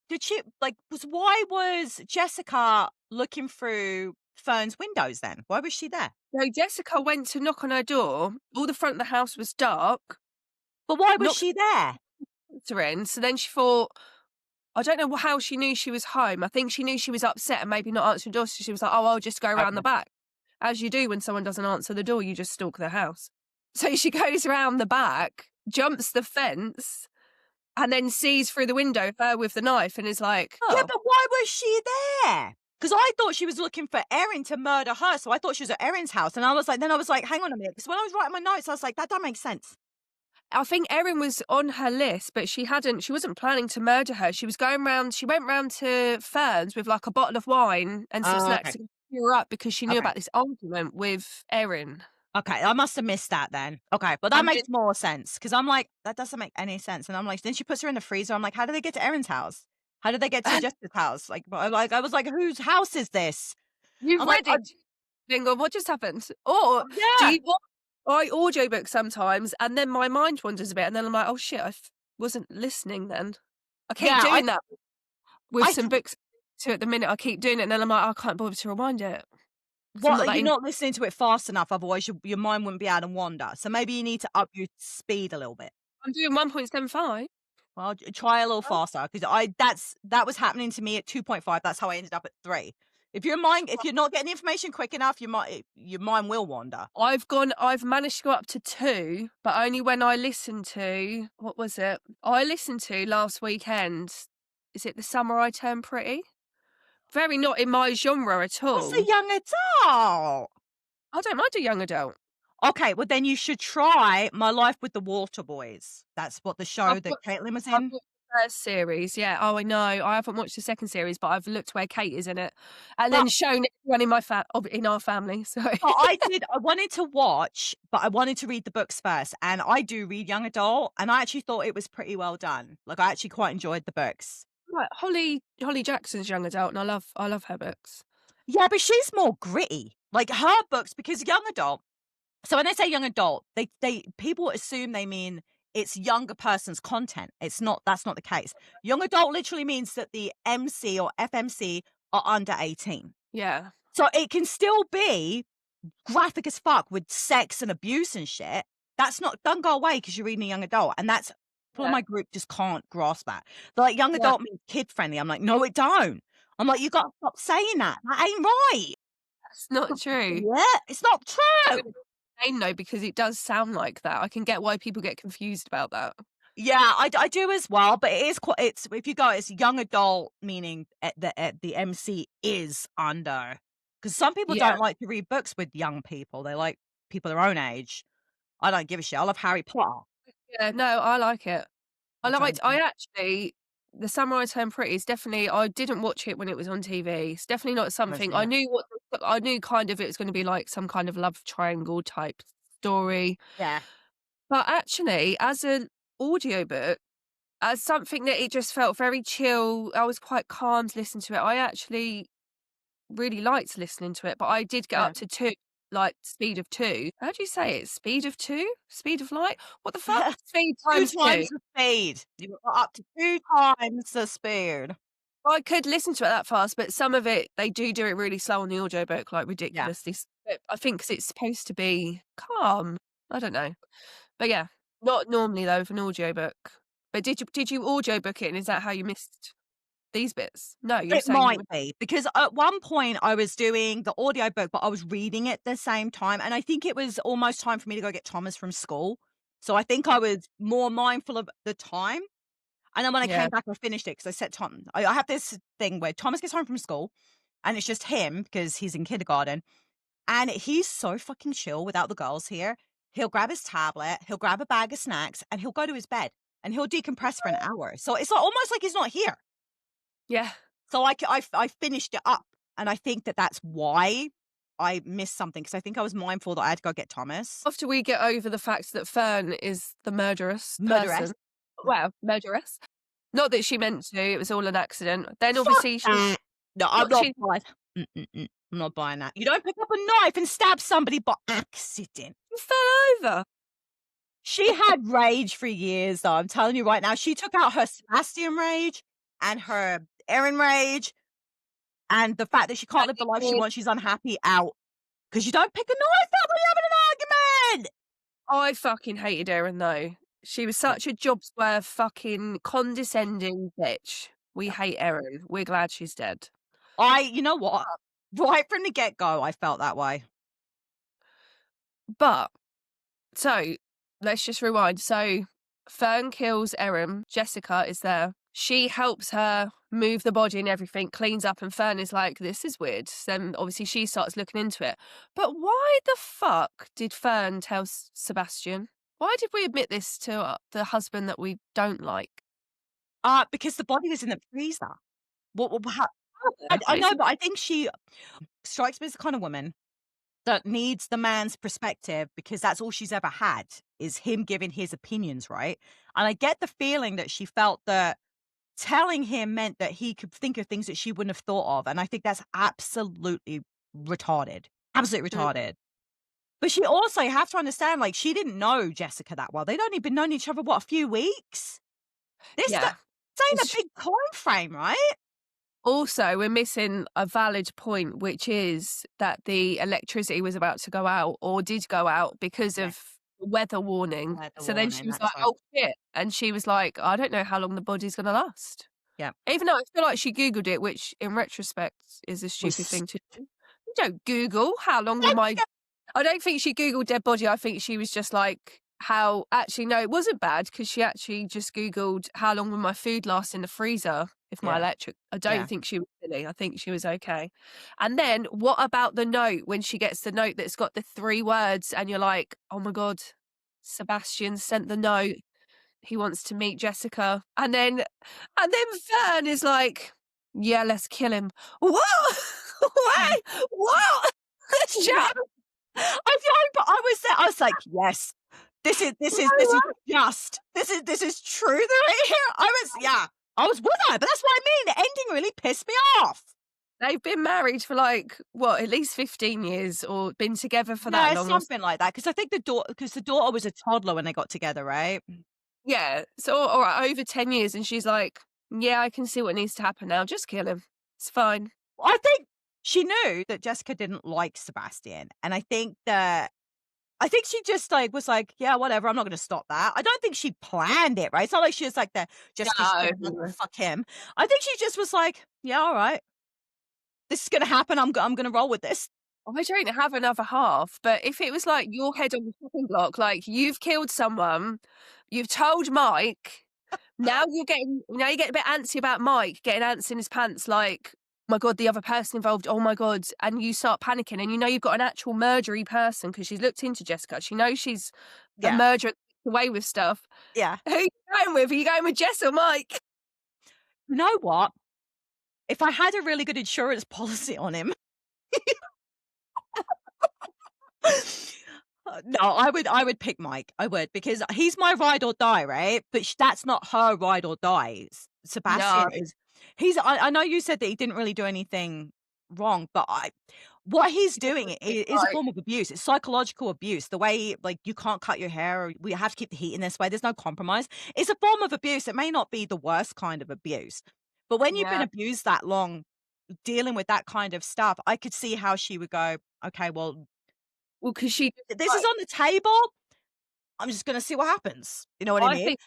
Speaker 1: did she like, why was Jessica looking through Fern's windows then? Why was she there?
Speaker 2: So Jessica went to knock on her door. All the front of the house was dark.
Speaker 1: But why was
Speaker 2: Knocked
Speaker 1: she there?
Speaker 2: her in. So then she thought, I don't know how she knew she was home. I think she knew she was upset and maybe not answering the door. So she was like, oh, I'll just go around the
Speaker 1: Okay.
Speaker 2: back. As you do when someone doesn't answer the door, you just stalk their house. So she goes around the back, jumps the fence, and then sees through the window her with the knife and is like,
Speaker 1: Yeah,
Speaker 2: oh,
Speaker 1: but why was she there? Because I thought she was looking for Erin to murder her, so I thought she was at Erin's house, and I was like, hang on a minute, because when I was writing my notes, I was like, that don't make sense.
Speaker 2: I think Erin was on her list, but she wasn't planning to murder her. She went round to Fern's with like a bottle of wine and some
Speaker 1: Oh,
Speaker 2: snacks
Speaker 1: okay.
Speaker 2: to cheer her up because she knew
Speaker 1: Okay.
Speaker 2: about this argument with Erin.
Speaker 1: Okay, I must have missed that then. Okay, but that
Speaker 2: And then
Speaker 1: makes more sense because I'm like, that doesn't make any sense. And I'm like, then she puts her in the freezer. I'm like, how did they get to Erin's house? How did they get to Jessica's house? I was like, whose house is this?
Speaker 2: you've
Speaker 1: I'm like,
Speaker 2: read it, think of what just happened. Or do
Speaker 1: yeah,
Speaker 2: you I audiobook sometimes and then my mind wanders a bit and then I'm like, oh shit, wasn't listening then. I keep
Speaker 1: yeah.
Speaker 2: doing that with
Speaker 1: I,
Speaker 2: some books too at the minute. I keep doing it and then I'm like, I can't bother to rewind it. 'Cause I'm not
Speaker 1: Well,
Speaker 2: that
Speaker 1: you're
Speaker 2: in
Speaker 1: not listening to it fast enough, otherwise your mind wouldn't be able to wander. So maybe you need to up your speed a little bit.
Speaker 2: I'm doing 1.75.
Speaker 1: Well, try a little faster because that was happening to me at 2.5. That's how I ended up at 3. If you're not getting the information quick enough, your mind will wander.
Speaker 2: I've managed to go up to 2, but only when I listened to what was it? I listened to last weekend. Is it The Summer I Turned Pretty? Very not in my genre at
Speaker 1: That's a
Speaker 2: all.
Speaker 1: young adult.
Speaker 2: I don't mind a young adult.
Speaker 1: Okay, well then you should try My Life with the Water Boys. That's what the show
Speaker 2: I've
Speaker 1: that
Speaker 2: watched
Speaker 1: Caitlin was
Speaker 2: I've
Speaker 1: in.
Speaker 2: watched the first series, yeah. Oh, I know. I haven't watched the second series, but I've looked where Kate is in it, and
Speaker 1: But
Speaker 2: then shown everyone in our family. So
Speaker 1: but I wanted to watch, but I wanted to read the books first, and I do read young adult, and I actually thought it was pretty well done. Like, I actually quite enjoyed the books.
Speaker 2: right, Holly Jackson's young adult, and I love her books.
Speaker 1: Yeah, but she's more gritty. Like, her books because young adult so when they say young adult, they people assume they mean it's younger person's content. That's not the case. Young adult literally means that the MC or FMC are under 18.
Speaker 2: Yeah,
Speaker 1: So it can still be graphic as fuck with sex and abuse and shit. That's not don't go away because you're reading a young adult. And that's people in
Speaker 2: yeah,
Speaker 1: my group just can't grasp that. They're like, young
Speaker 2: yeah.
Speaker 1: adult means kid friendly. I'm like, no, it don't. I'm like, you gotta stop saying that. That ain't right.
Speaker 2: That's not true.
Speaker 1: Yeah, it's not
Speaker 2: I'm
Speaker 1: true.
Speaker 2: gonna explain though, because it does sound like that. I can get why people get confused about that.
Speaker 1: Yeah, I do as well, but it is quite. It's if you go, it's young adult, meaning the MC is under. Because some people
Speaker 2: Yeah,
Speaker 1: don't like to read books with young people. They like people their own age. I don't give a shit. I love Harry Potter.
Speaker 2: yeah. No, I like it.
Speaker 1: I don't.
Speaker 2: I actually The Summer I Turned Pretty is definitely I didn't watch it when it was on TV. It's definitely not
Speaker 1: Haven't
Speaker 2: something
Speaker 1: seen it.
Speaker 2: I knew kind of it was gonna be like some kind of love triangle type story.
Speaker 1: Yeah.
Speaker 2: But actually, as an audiobook, as something that it just felt very chill, I was quite calm to listen to it. I actually really liked listening to it, but I did get
Speaker 1: Yeah.
Speaker 2: up to 2, like speed of 2. How do you say it? Speed of 2? Speed of light? What the fuck? Speed
Speaker 1: Two
Speaker 2: times 2.
Speaker 1: times the speed. You got up to 2 times the speed.
Speaker 2: I could listen to it that fast, but some of it, they do it really slow on the audiobook, like
Speaker 1: Yeah.
Speaker 2: ridiculously but I think 'cause it's supposed to be calm. I don't know. But yeah, not normally though with an audiobook. But did you audiobook it and is that how you missed these bits? No, you were
Speaker 1: It
Speaker 2: saying you
Speaker 1: might
Speaker 2: were
Speaker 1: be because at one point I was doing the audiobook, but I was reading it at the same time. And I think it was almost time for me to go get Thomas from school. So I think I was more mindful of the time. And then when I
Speaker 2: yeah,
Speaker 1: came back, I finished it because I said, I have this thing where Thomas gets home from school and it's just him because he's in kindergarten. And he's so fucking chill without the girls here. He'll grab his tablet, he'll grab a bag of snacks, and he'll go to his bed and he'll decompress for an hour. So it's almost like he's not here.
Speaker 2: yeah.
Speaker 1: So I finished it up, and I think that that's why I missed something because I think I was mindful that I had to go get Thomas.
Speaker 2: After we get over the fact that Fern is the murderous
Speaker 1: Murderess.
Speaker 2: person well, murderess. Not that she meant to, it was all an accident. Then
Speaker 1: Fuck
Speaker 2: obviously
Speaker 1: that. No, I'm
Speaker 2: what
Speaker 1: not
Speaker 2: she
Speaker 1: buying I'm not buying that. You don't pick up a knife and stab somebody by accident.
Speaker 2: fell over.
Speaker 1: She had rage for years, though, I'm telling you right now. She took out her Sebastian rage and her Erin rage and the fact that she can't live the life she wants, she's unhappy, out. 'Cause you don't pick a knife up when you're having an argument!
Speaker 2: I fucking hated Erin though. She was
Speaker 1: Yep,
Speaker 2: such a job's worth fucking condescending bitch. We
Speaker 1: yep.
Speaker 2: hate Erin. We're glad she's dead.
Speaker 1: You know what? Right from the get-go, I felt that way.
Speaker 2: But so let's just rewind. So Fern kills Erin. Jessica is there. She helps her move the body and everything, cleans up, and Fern is like, "This is weird." So then obviously she starts looking into it. But why the fuck did Fern tell Sebastian? Why did we admit this to the husband that we don't like?
Speaker 1: Because the body was in the freezer. What how
Speaker 2: Yeah,
Speaker 1: I
Speaker 2: but it's
Speaker 1: know, but I think she strikes me as the kind of woman that needs the man's perspective because that's all she's ever had, is him giving his opinions, right? And I get the feeling that she felt that telling him meant that he could think of things that she wouldn't have thought of, and I think that's absolutely retarded. Absolutely
Speaker 2: mm,
Speaker 1: retarded. But she also you have to understand, like, she didn't know Jessica that well. They'd only been known each other, what, a few weeks? This
Speaker 2: yeah.
Speaker 1: ain't a
Speaker 2: It's
Speaker 1: big time frame, right?
Speaker 2: Also, we're missing a valid point, which is that the electricity was about to go out or did go out because
Speaker 1: Yeah,
Speaker 2: of the weather warning.
Speaker 1: weather
Speaker 2: So then she
Speaker 1: warning,
Speaker 2: was
Speaker 1: that's
Speaker 2: like,
Speaker 1: right.
Speaker 2: "Oh, shit." And she was like, "I don't know how long the body's gonna last."
Speaker 1: Yeah.
Speaker 2: Even though I feel like she Googled it, which in retrospect is a stupid
Speaker 1: Was
Speaker 2: thing to do. You don't Google how long will my I don't think she Googled dead body. I think she was just like, how actually, no, it wasn't bad because she actually just Googled how long will my food last in the freezer if my
Speaker 1: Yeah,
Speaker 2: electric. I don't
Speaker 1: yeah.
Speaker 2: think she was silly. I think she was okay. And then what about the note when she gets the note that's got the 3 words and you're like, oh my God, Sebastian sent the note. He wants to meet Jessica. And then Fern is like, yeah, let's kill him. What? Why? What?
Speaker 1: Yeah.
Speaker 2: Shut
Speaker 1: I know, but I was there, I was like, "Yes, this is
Speaker 2: up.
Speaker 1: just this is truth right here." I was with her, but that's what I mean, the ending really pissed me off.
Speaker 2: They've been married for, like, what, at least 15 years or been together for that
Speaker 1: Yeah,
Speaker 2: long or s
Speaker 1: something like that. Because I think the daughter was a toddler when they got together, right?
Speaker 2: yeah. So, alright, over 10 years, and she's like, "Yeah, I can see what needs to happen now. Just kill him. It's fine."
Speaker 1: I think she knew that Jessica didn't like Sebastian, and I think she just, like, was like, "Yeah, whatever, I'm not gonna stop that." I don't think she planned it, right? It's not like she was like the Jessica should get a
Speaker 2: No.
Speaker 1: fuck him. I think she just was like, "Yeah, alright. This is gonna happen. I'm gonna roll with this."
Speaker 2: I don't have another half, but if it was like your head on the chopping block, like you've killed someone, you've told Mike, now you get a bit antsy about Mike getting ants in his pants, like, oh my God, the other person involved, oh my God, and you start panicking and you know you've got an actual murdery person because she's looked into Jessica. She knows she's a
Speaker 1: Yeah,
Speaker 2: murderer that gets away with stuff.
Speaker 1: yeah.
Speaker 2: Who are you going with? Are you going with Jess or Mike?
Speaker 1: You know what? If I had a really good insurance policy on him, no, I would pick Mike. I would because he's my ride or die, right? But that's not her ride or die.
Speaker 2: No,
Speaker 1: Sebastian is. I know you said that he didn't really do anything wrong, but what he's doing is a
Speaker 2: right.
Speaker 1: form of abuse. It's psychological abuse. The way like you can't cut your hair, or we have to keep the heat in this way. There's no compromise. It's a form of abuse. It may not be the worst kind of abuse, but when you've been
Speaker 2: Yeah.
Speaker 1: abused that long, dealing with that kind of stuff, I could see how she would go. Okay, well,
Speaker 2: Well, because she,
Speaker 1: this is on the table. I'm just gonna see what happens. You know what I
Speaker 2: I
Speaker 1: mean?
Speaker 2: think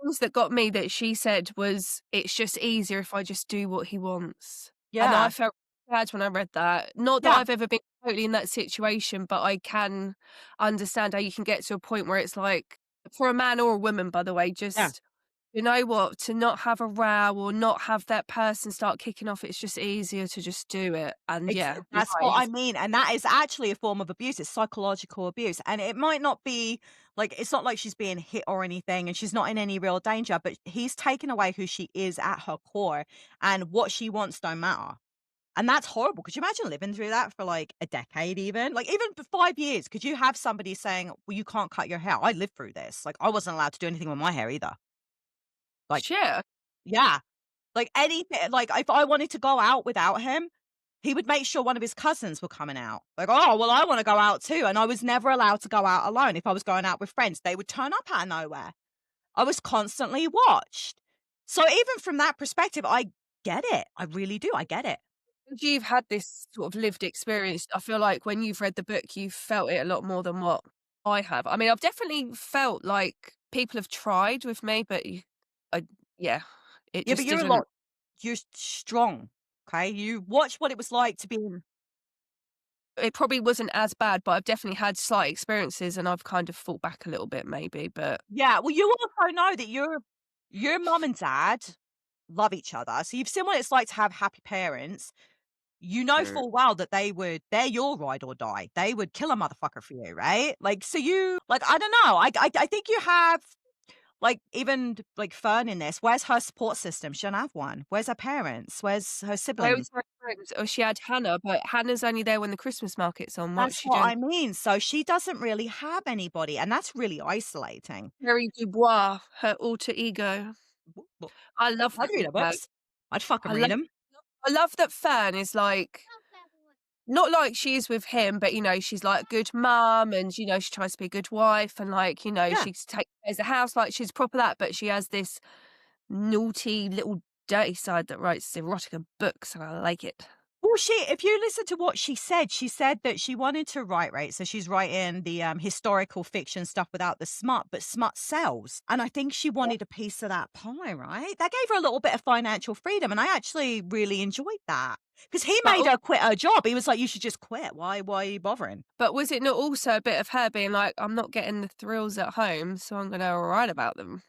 Speaker 2: things that got me that she said was, "It's just easier if I just do what he wants." And I
Speaker 1: Yeah,
Speaker 2: felt bad when I read that. Not that
Speaker 1: yeah,
Speaker 2: I've ever been totally in that situation, but I can understand how you can get to a point where it's like, for a man or a woman, by the way,
Speaker 1: yeah.
Speaker 2: just, you know what, to not have a row or not have that person start kicking off, it's just easier to just do it. And yeah, you're
Speaker 1: That's
Speaker 2: right.
Speaker 1: what I mean, and that is actually a form of abuse. It's psychological abuse, and it might not be like it's not like she's being hit or anything, and she's not in any real danger. But he's taken away who she is at her core, and what she wants don't matter. And that's horrible. Could you imagine living through that for like a decade, even like even for 5 years? Could you have somebody saying, "Well, you can't cut your hair"? I lived through this. Like I wasn't allowed to do anything with my hair either. Like
Speaker 2: Shit.
Speaker 1: yeah, like anything. Like if I wanted to go out without him. he would make sure one of his cousins were coming out. Like, oh, well, I want to go out too. And I was never allowed to go out alone. If I was going out with friends, they would turn up out of nowhere. I was constantly watched. So even from that perspective, I get it. I really do. I get it.
Speaker 2: You've had this sort of lived experience. I feel like when you've read the book, you've felt it a lot more than what I have. I mean, I've definitely felt like people have tried with me, but I, yeah, it
Speaker 1: Yeah, but
Speaker 2: just
Speaker 1: you're a
Speaker 2: didn't.
Speaker 1: lot, you're strong. Okay. You watch what it was like to be in.
Speaker 2: It probably wasn't as bad, but I've definitely had slight experiences, and I've kind of fought back a little bit, maybe. But
Speaker 1: Yeah. Well, you also know that your mum and dad love each other. So you've seen what it's like to have happy parents. You know
Speaker 2: true.
Speaker 1: full well that they're your ride or die. They would kill a motherfucker for you, right? Like, so you, like, I don't know. I think you have, like, even like Fern in this. Where's her support system? She don't have one. Where's her parents? Where's her
Speaker 2: Where
Speaker 1: siblings?
Speaker 2: was my friends? Oh, she had Hannah, but Hannah's only there when the Christmas market's on. What's
Speaker 1: That's
Speaker 2: she
Speaker 1: what
Speaker 2: doing?
Speaker 1: I mean. So she doesn't really have anybody, and that's really isolating.
Speaker 2: Mary Dubois, her alter ego. I love
Speaker 1: I'd
Speaker 2: that
Speaker 1: read
Speaker 2: with
Speaker 1: her
Speaker 2: her.
Speaker 1: books. I'd fucking
Speaker 2: I
Speaker 1: read
Speaker 2: love
Speaker 1: them.
Speaker 2: I love that Fern is like not like she is with him, but, she's like a good mum and, she tries to be a good wife and, like,
Speaker 1: Yeah.
Speaker 2: she takes care of the house, like, she's proper that, but she has this naughty little dirty side that writes erotica books, and I like it.
Speaker 1: Well, if you listen to what she said that she wanted to write, right? So she's writing the historical fiction stuff without the smut, but smut sells. And I think she wanted a piece of that pie, right? That gave her a little bit of financial freedom. And I actually really enjoyed that because he
Speaker 2: But
Speaker 1: made her quit her job. He was like, you should just quit. Why are you bothering?
Speaker 2: but was it not also a bit of her being like, "I'm not getting the thrills at home, so I'm gonna write about them"?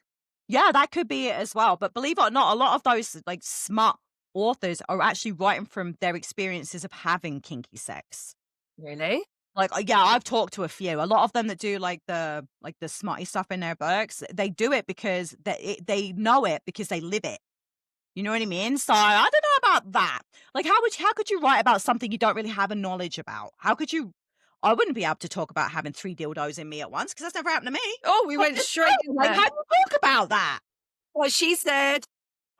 Speaker 1: Yeah, that could be it as well. But believe it or not, a lot of those like smut authors are actually writing from their experiences of having kinky sex.
Speaker 2: Really?
Speaker 1: Like, yeah, I've talked to a few. A lot of them that do like the smutty stuff in their books, they do it because they know it because they live it. You know what I mean? So I don't know about that. Like, how could you write about something you don't really have a knowledge about? How could you? I wouldn't be able to talk about having 3 dildos in me at once because that's never happened to me.
Speaker 2: Oh, we
Speaker 1: I'm
Speaker 2: went
Speaker 1: just
Speaker 2: straight
Speaker 1: saying,
Speaker 2: in
Speaker 1: like,
Speaker 2: there.
Speaker 1: how do you talk about that?
Speaker 2: What she said.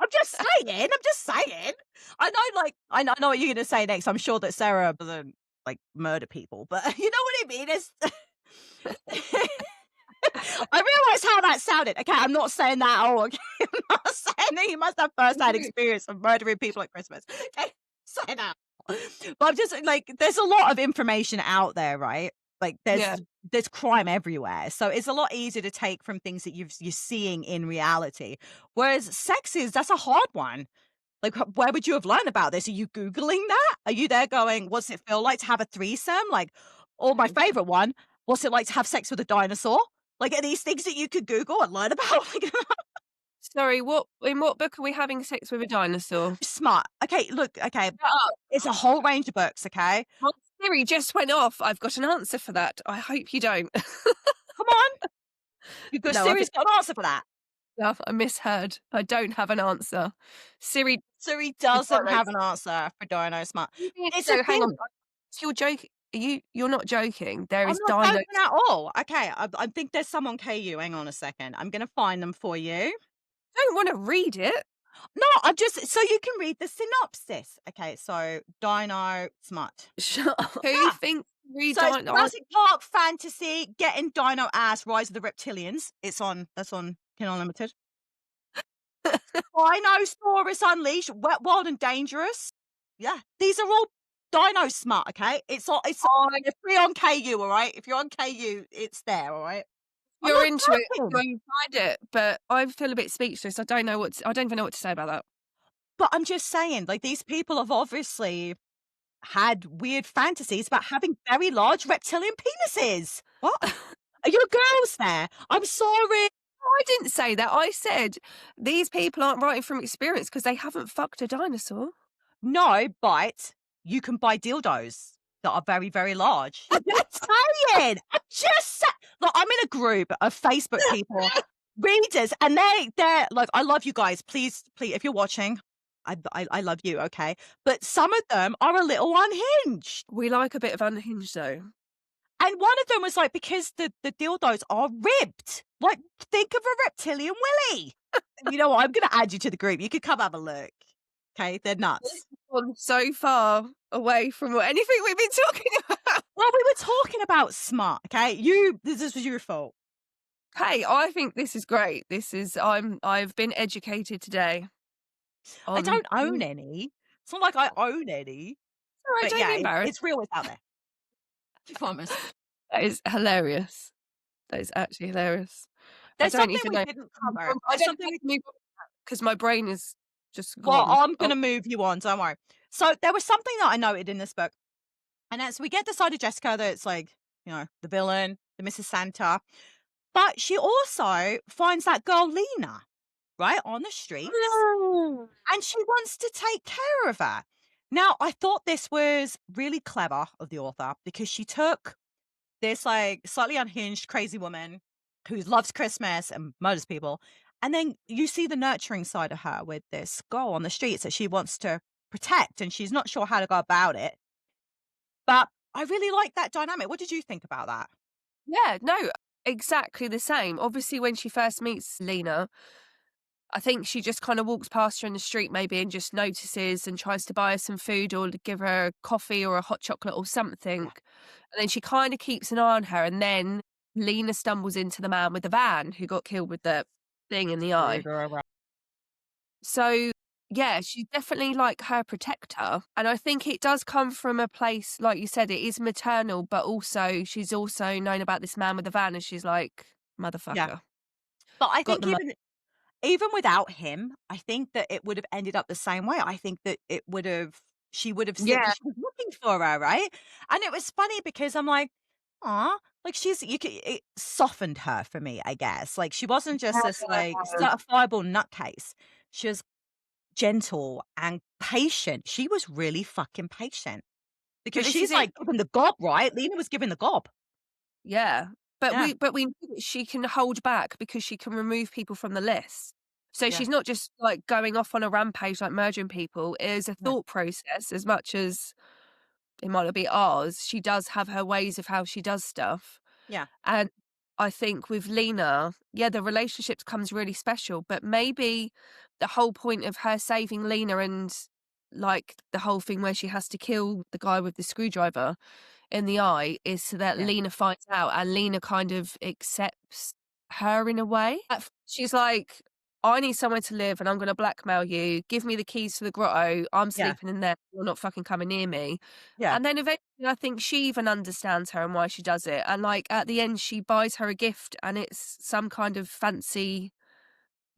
Speaker 1: I'm just saying. I'm just saying. I know, like, I know what you're gonna say next. I'm sure that Sarah doesn't like murder people, but you know what I mean? It's I realized how that sounded. Okay, I'm not saying that. Oh, okay. I'm not saying that you must have first-hand experience of murdering people at Christmas. Okay, say that. But I'm just like, there's a lot of information out there, right? Like,
Speaker 2: Yeah.
Speaker 1: there's crime everywhere, so it's a lot easier to take from things that you're seeing in reality. Whereas that's a hard one. Like, where would you have learned about this? Are you Googling that? Are you there going, what's it feel like to have a threesome? Like, or my favorite one, what's it like to have sex with a dinosaur? Like, are these things that you could Google and learn about? Like,
Speaker 2: Sorry, in what book are we having sex with a dinosaur?
Speaker 1: smart. Okay, look, okay,
Speaker 2: Shut up.
Speaker 1: it's a whole range of books, okay?
Speaker 2: My Siri just went off. I've got an answer for that. I hope you don't.
Speaker 1: Come on. You've got
Speaker 2: No,
Speaker 1: Siri's got an answer for that.
Speaker 2: I misheard. I don't have an answer. Siri,
Speaker 1: Siri
Speaker 2: the
Speaker 1: doesn't
Speaker 2: dino.
Speaker 1: have an answer for Dino Smart. It's a
Speaker 2: So hang on.
Speaker 1: thing.
Speaker 2: You're joking. You're not joking. There
Speaker 1: I'm
Speaker 2: is
Speaker 1: not
Speaker 2: dino.
Speaker 1: joking at all. Okay, I think there's some on KU. Hang on a second. I'm gonna find them for you.
Speaker 2: I don't want to read it.
Speaker 1: No, I'm just so you can read the synopsis. Okay, so Dino Smut.
Speaker 2: Shut up. Who
Speaker 1: Yeah.
Speaker 2: thinks read
Speaker 1: So it's
Speaker 2: dino?
Speaker 1: Jurassic Park fantasy, getting dino ass, Rise of the Reptilians. That's on Kindle Unlimited. Dinosaurus Unleashed, Wet, Wild and Dangerous. Yeah, these are all Dino Smut. Okay, it's
Speaker 2: I
Speaker 1: they're free on KU. All right, if you're on KU, it's there. All right. I'm
Speaker 2: You're
Speaker 1: not
Speaker 2: into it, go
Speaker 1: joking.
Speaker 2: and find it, but I feel a bit speechless. I don't even know what to say about that.
Speaker 1: But I'm just saying, like, these people have obviously had weird fantasies about having very large reptilian penises. What? Are you girls there? I'm sorry.
Speaker 2: I didn't say that. I said these people aren't writing from experience because they haven't fucked a dinosaur.
Speaker 1: No, but you can buy dildos that are very, very large. I'm just saying. I'm just saying. Look, I'm in a group of Facebook people, readers, and they're like, I love you guys. Please, if you're watching, I love you, okay? But some of them are a little unhinged.
Speaker 2: We like a bit of unhinged though.
Speaker 1: And one of them was like, because the dildos are ribbed. Like, think of a reptilian willy. You know what? I'm going to add you to the group. You could come have a look. Okay? They're nuts.
Speaker 2: gone so far away from what anything we've been talking about.
Speaker 1: Well, we were talking about smart, okay? This was your fault.
Speaker 2: Hey, I think this is great. I've been educated today
Speaker 1: I
Speaker 2: on.
Speaker 1: don't own any. It's not like I own any,
Speaker 2: Alright,
Speaker 1: but
Speaker 2: don't
Speaker 1: yeah,
Speaker 2: be embarrassed.
Speaker 1: it's real, it's out there. I promise.
Speaker 2: That is hilarious. That is actually hilarious. I
Speaker 1: There's
Speaker 2: don't
Speaker 1: something
Speaker 2: even
Speaker 1: we
Speaker 2: know.
Speaker 1: didn't cover.
Speaker 2: I
Speaker 1: There's
Speaker 2: don't know
Speaker 1: something
Speaker 2: how
Speaker 1: we
Speaker 2: to move on because my brain is just
Speaker 1: Well,
Speaker 2: gone.
Speaker 1: I'm
Speaker 2: Oh,
Speaker 1: gonna move you on, don't worry. So, there was something that I noted in this book, and as we get the side of Jessica that it's like, the villain, the Mrs. Santa, but she also finds that girl Lena, right, on the streets,
Speaker 2: no.
Speaker 1: and she wants to take care of her. Now, I thought this was really clever of the author because she took this, like, slightly unhinged, crazy woman who loves Christmas and murders people, and then you see the nurturing side of her with this girl on the streets that she wants to protect, and she's not sure how to go about it. But I really like that dynamic. What did you think about that?
Speaker 2: Yeah, no, exactly the same. Obviously, when she first meets Lena, I think she just kind of walks past her in the street maybe and just notices and tries to buy her some food or to give her a coffee or a hot chocolate or something.
Speaker 1: Yeah.
Speaker 2: And then she kind of keeps an eye on her. And then Lena stumbles into the man with the van who got killed with the thing in the eye. So, yeah, she's definitely like her protector. And I think it does come from a place, like you said, it is maternal, but also she's also known about this man with the van and she's like,
Speaker 1: Yeah.
Speaker 2: motherfucker,
Speaker 1: But I
Speaker 2: got
Speaker 1: think
Speaker 2: the money.
Speaker 1: even without him, I think that it would have ended up the same way. I think that she would have seen
Speaker 2: Yeah,
Speaker 1: because she was looking for her, right? And it was funny because I'm like, "Aw," like it softened her for me, I guess. Like she wasn't just this like certifiable nutcase. She was gentle and patient. She was really fucking patient
Speaker 2: but
Speaker 1: because
Speaker 2: this is
Speaker 1: she's
Speaker 2: it.
Speaker 1: like giving the gob, right? Lena was giving the gob.
Speaker 2: Yeah, but
Speaker 1: Yeah,
Speaker 2: we know that she can hold back because she can remove people from the list. So
Speaker 1: yeah,
Speaker 2: she's not just, like, going off on a rampage, like, murdering people. It is a
Speaker 1: yeah,
Speaker 2: thought process as much as it might not be ours. She does have her ways of how she does stuff,
Speaker 1: yeah,
Speaker 2: and I think with Lena, yeah, the relationship becomes really special, but maybe the whole point of her saving Lena and, like, the whole thing where she has to kill the guy with the screwdriver in the eye is so that
Speaker 1: yeah,
Speaker 2: Lena finds out and Lena kind of accepts her in a way. She's like, I need somewhere to live and I'm going to blackmail you. Give me the keys to the grotto. I'm
Speaker 1: yeah,
Speaker 2: sleeping in there. You're not fucking coming near me.
Speaker 1: yeah.
Speaker 2: And then eventually I think she even understands her and why she does it. And like at the end, she buys her a gift and it's some kind of fancy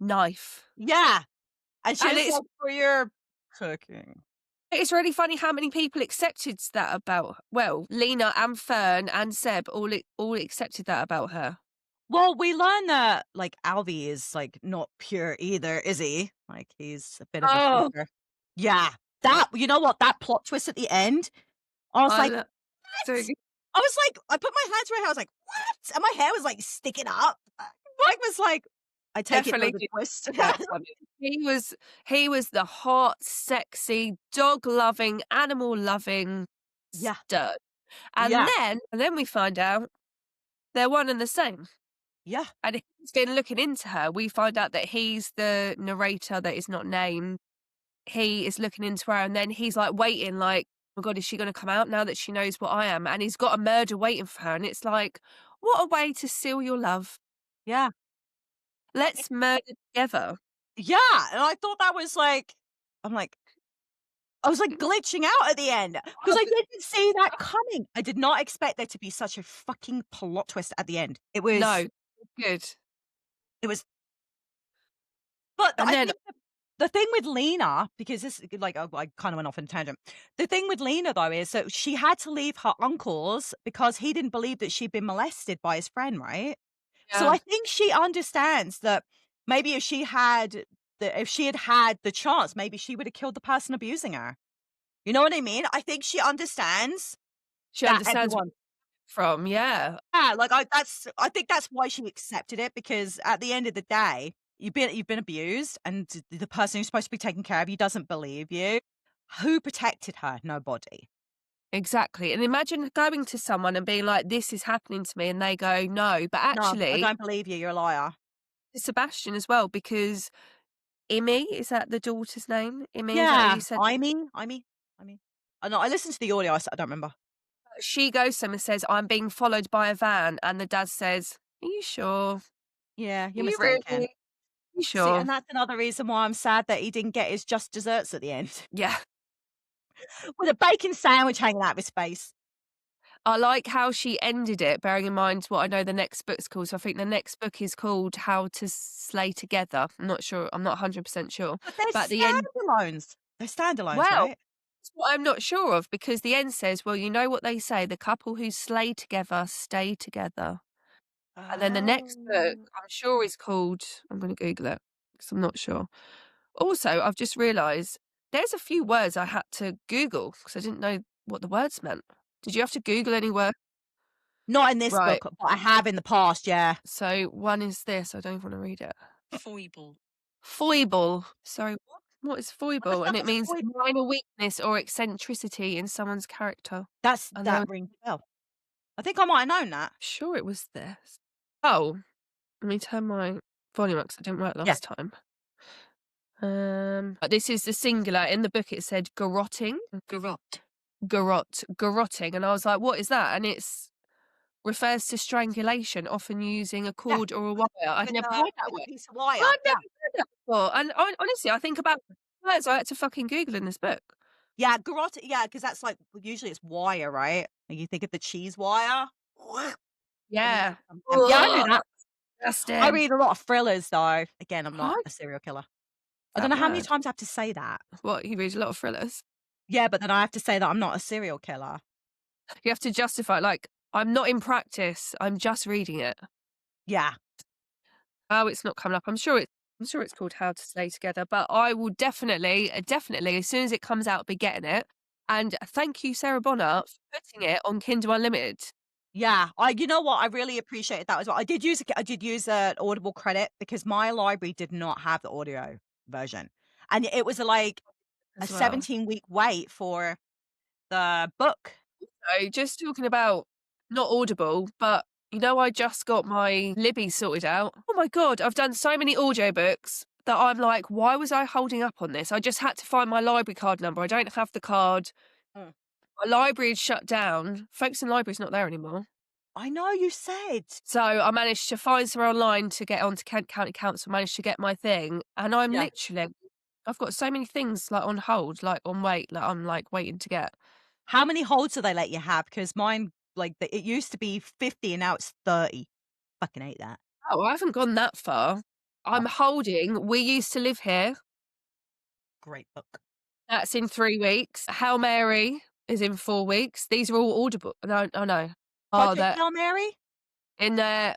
Speaker 2: knife.
Speaker 1: Yeah, and she
Speaker 2: And
Speaker 1: was like, "For your cooking."
Speaker 2: it's really funny how many people accepted that about, well, Lena and Fern and Seb all accepted that about her.
Speaker 1: Well, we learn that, like, Alvy is, like, not pure either, is he? Like, he's a bit of a
Speaker 2: Oh,
Speaker 1: freaker. Yeah, that you know what? That plot twist at the end, I was
Speaker 2: I
Speaker 1: like,
Speaker 2: lo so
Speaker 1: "What?" I was like I put my hands to my hair, I was like, "What?" And my hair was, like, sticking up. Mike was like, "I take it for
Speaker 2: definitely
Speaker 1: the
Speaker 2: did
Speaker 1: twist."
Speaker 2: that coming. He was the hot, sexy, dog-loving, animal-loving
Speaker 1: Yeah,
Speaker 2: stud,
Speaker 1: yeah,
Speaker 2: and then we find out they're one and the same,
Speaker 1: yeah,
Speaker 2: and he's been looking into her. We find out that he's the narrator that is not named. He is looking into her, and then he's, like, waiting, like, "Oh my god, is she gonna come out now that she knows what I am?" And he's got a murder waiting for her, and it's like, what a way to seal your love.
Speaker 1: yeah.
Speaker 2: Let's murder together.
Speaker 1: Yeah, and I thought that was, like I'm like I was, like, glitching out at the end because I didn't see that coming. I did not expect there to be such a fucking plot twist at the end.
Speaker 2: No, good.
Speaker 1: It was but
Speaker 2: And
Speaker 1: I
Speaker 2: then
Speaker 1: think the thing with Lena, because this like, I kinda went off on a tangent. The thing with Lena, though, is that she had to leave her uncle's because he didn't believe that she'd been molested by his friend, right? So
Speaker 2: yeah,
Speaker 1: I think she understands that maybe if she had had the chance, maybe she would have killed the person abusing her. You know what I mean? I think she understands
Speaker 2: she
Speaker 1: that
Speaker 2: understands where
Speaker 1: everyone
Speaker 2: from, yeah,
Speaker 1: yeah, like, I think that's why she accepted it because at the end of the day, you've been abused and the person who's supposed to be taking care of you doesn't believe you. Who protected her? Nobody.
Speaker 2: exactly, and imagine going to someone and being like, "This is happening to me," and they go, "No," but
Speaker 1: No, I
Speaker 2: actually,
Speaker 1: don't believe you, you're a liar.
Speaker 2: to Sebastian as well, because Imi, is that the daughter's name? Imi, is that how
Speaker 1: Yeah,
Speaker 2: you said it?
Speaker 1: I mean. Oh, no, I listened to the audio, I don't remember.
Speaker 2: She goes to him and says, "I'm being followed by a van," and the dad says, "Are you sure? Are
Speaker 1: Yeah, you're
Speaker 2: you really?
Speaker 1: mistaken.
Speaker 2: Are you
Speaker 1: See,
Speaker 2: sure?"
Speaker 1: and that's another reason why I'm sad that he didn't get his just desserts at the end
Speaker 2: Yeah.
Speaker 1: with a bacon sandwich hanging out of his face.
Speaker 2: I like how she ended it, bearing in mind what I know the next book's called. So I think the next book is called How to Slay Together. I'm not sure. I'm not 100% sure.
Speaker 1: But they're
Speaker 2: But at the end,
Speaker 1: standalones. They're standalones,
Speaker 2: well,
Speaker 1: right?
Speaker 2: that's what I'm not sure of because the end says, well, you know what they say, the couple who slay together stay together. And then the next book,
Speaker 1: Oh.
Speaker 2: I'm sure is called, I'm going to Google it because I'm not sure. Also, I've just realised there's a few words I had to Google because I didn't know what the words meant. Did you have to Google any word?
Speaker 1: Not in this
Speaker 2: Right.
Speaker 1: book, but I have in the past, yeah.
Speaker 2: So one is this. I don't even want to read it.
Speaker 1: Foible.
Speaker 2: Foible. Sorry, what? What is
Speaker 1: What the
Speaker 2: foible? And
Speaker 1: fuck
Speaker 2: it
Speaker 1: is a
Speaker 2: means
Speaker 1: foible?
Speaker 2: minor weakness or eccentricity in someone's character. And then
Speaker 1: That
Speaker 2: I'm
Speaker 1: rings a bell. I think I might have known that.
Speaker 2: sure it was this. Oh, let me turn my volume up 'cause I didn't work
Speaker 1: Yeah.
Speaker 2: last time. But this is the singular. In the book, it said garrotting,
Speaker 1: Garrot.
Speaker 2: garrotting, and I was like, "What is that?" And it's refers to strangulation, often using a
Speaker 1: Yeah,
Speaker 2: cord or a wire. I'd never heard that
Speaker 1: with a
Speaker 2: word.
Speaker 1: piece of wire.
Speaker 2: I'd
Speaker 1: Yeah.
Speaker 2: never heard that before. And honestly, I think about words I had to fucking Google in this book.
Speaker 1: Yeah, garrot, yeah, because that's like usually it's wire, right? And you think of the cheese wire, and then
Speaker 2: Yeah.
Speaker 1: yeah, I knew
Speaker 2: Ugh,
Speaker 1: that. I
Speaker 2: disgusting.
Speaker 1: read a lot of thrillers though. Again, I'm not
Speaker 2: What?
Speaker 1: a serial killer. I don't
Speaker 2: That
Speaker 1: know how many
Speaker 2: word?
Speaker 1: times I have to say that.
Speaker 2: What, you read a lot of thrillers?
Speaker 1: Yeah, but then I have to say that I'm not a serial killer.
Speaker 2: You have to justify, like, "I'm not in practice, I'm just reading it."
Speaker 1: Yeah.
Speaker 2: Oh, it's not coming up. I'm sure it's called How to Stay Together, but I will definitely, definitely, as soon as it comes out, be getting it. And thank you, Sarah Bonner, for putting it on Kindle Unlimited.
Speaker 1: Yeah, you know what? I really appreciated that as well. I did use an Audible credit because my library did not have the audio version, and it was like a
Speaker 2: As well.
Speaker 1: 17-week wait for the book.
Speaker 2: So just talking about not Audible, but you know, I just got my Libby sorted out. Oh my God, I've done so many audiobooks that I'm like, why was I holding up on this? I just had to find my library card number. I don't have the card.
Speaker 1: Mm.
Speaker 2: My library is shut down. Folkestone Library's not there anymore.
Speaker 1: I know you said.
Speaker 2: So I managed to find somewhere online to get onto Kent County Council, managed to get my thing, and I'm
Speaker 1: Yeah.
Speaker 2: literally I've got so many things like on hold, like on wait, like I'm like waiting to get.
Speaker 1: How many holds do they let you have? Because mine, like, it used to be 50 and now it's 30. Fucking hate that.
Speaker 2: Oh, I haven't gone that far. I'm
Speaker 1: Oh,
Speaker 2: holding We Used to Live Here.
Speaker 1: great book.
Speaker 2: That's in 3 weeks. Hail Mary is in 4 weeks. These are all audible. No, oh, no. Oh,
Speaker 1: Project
Speaker 2: that
Speaker 1: Hail Mary?
Speaker 2: in there,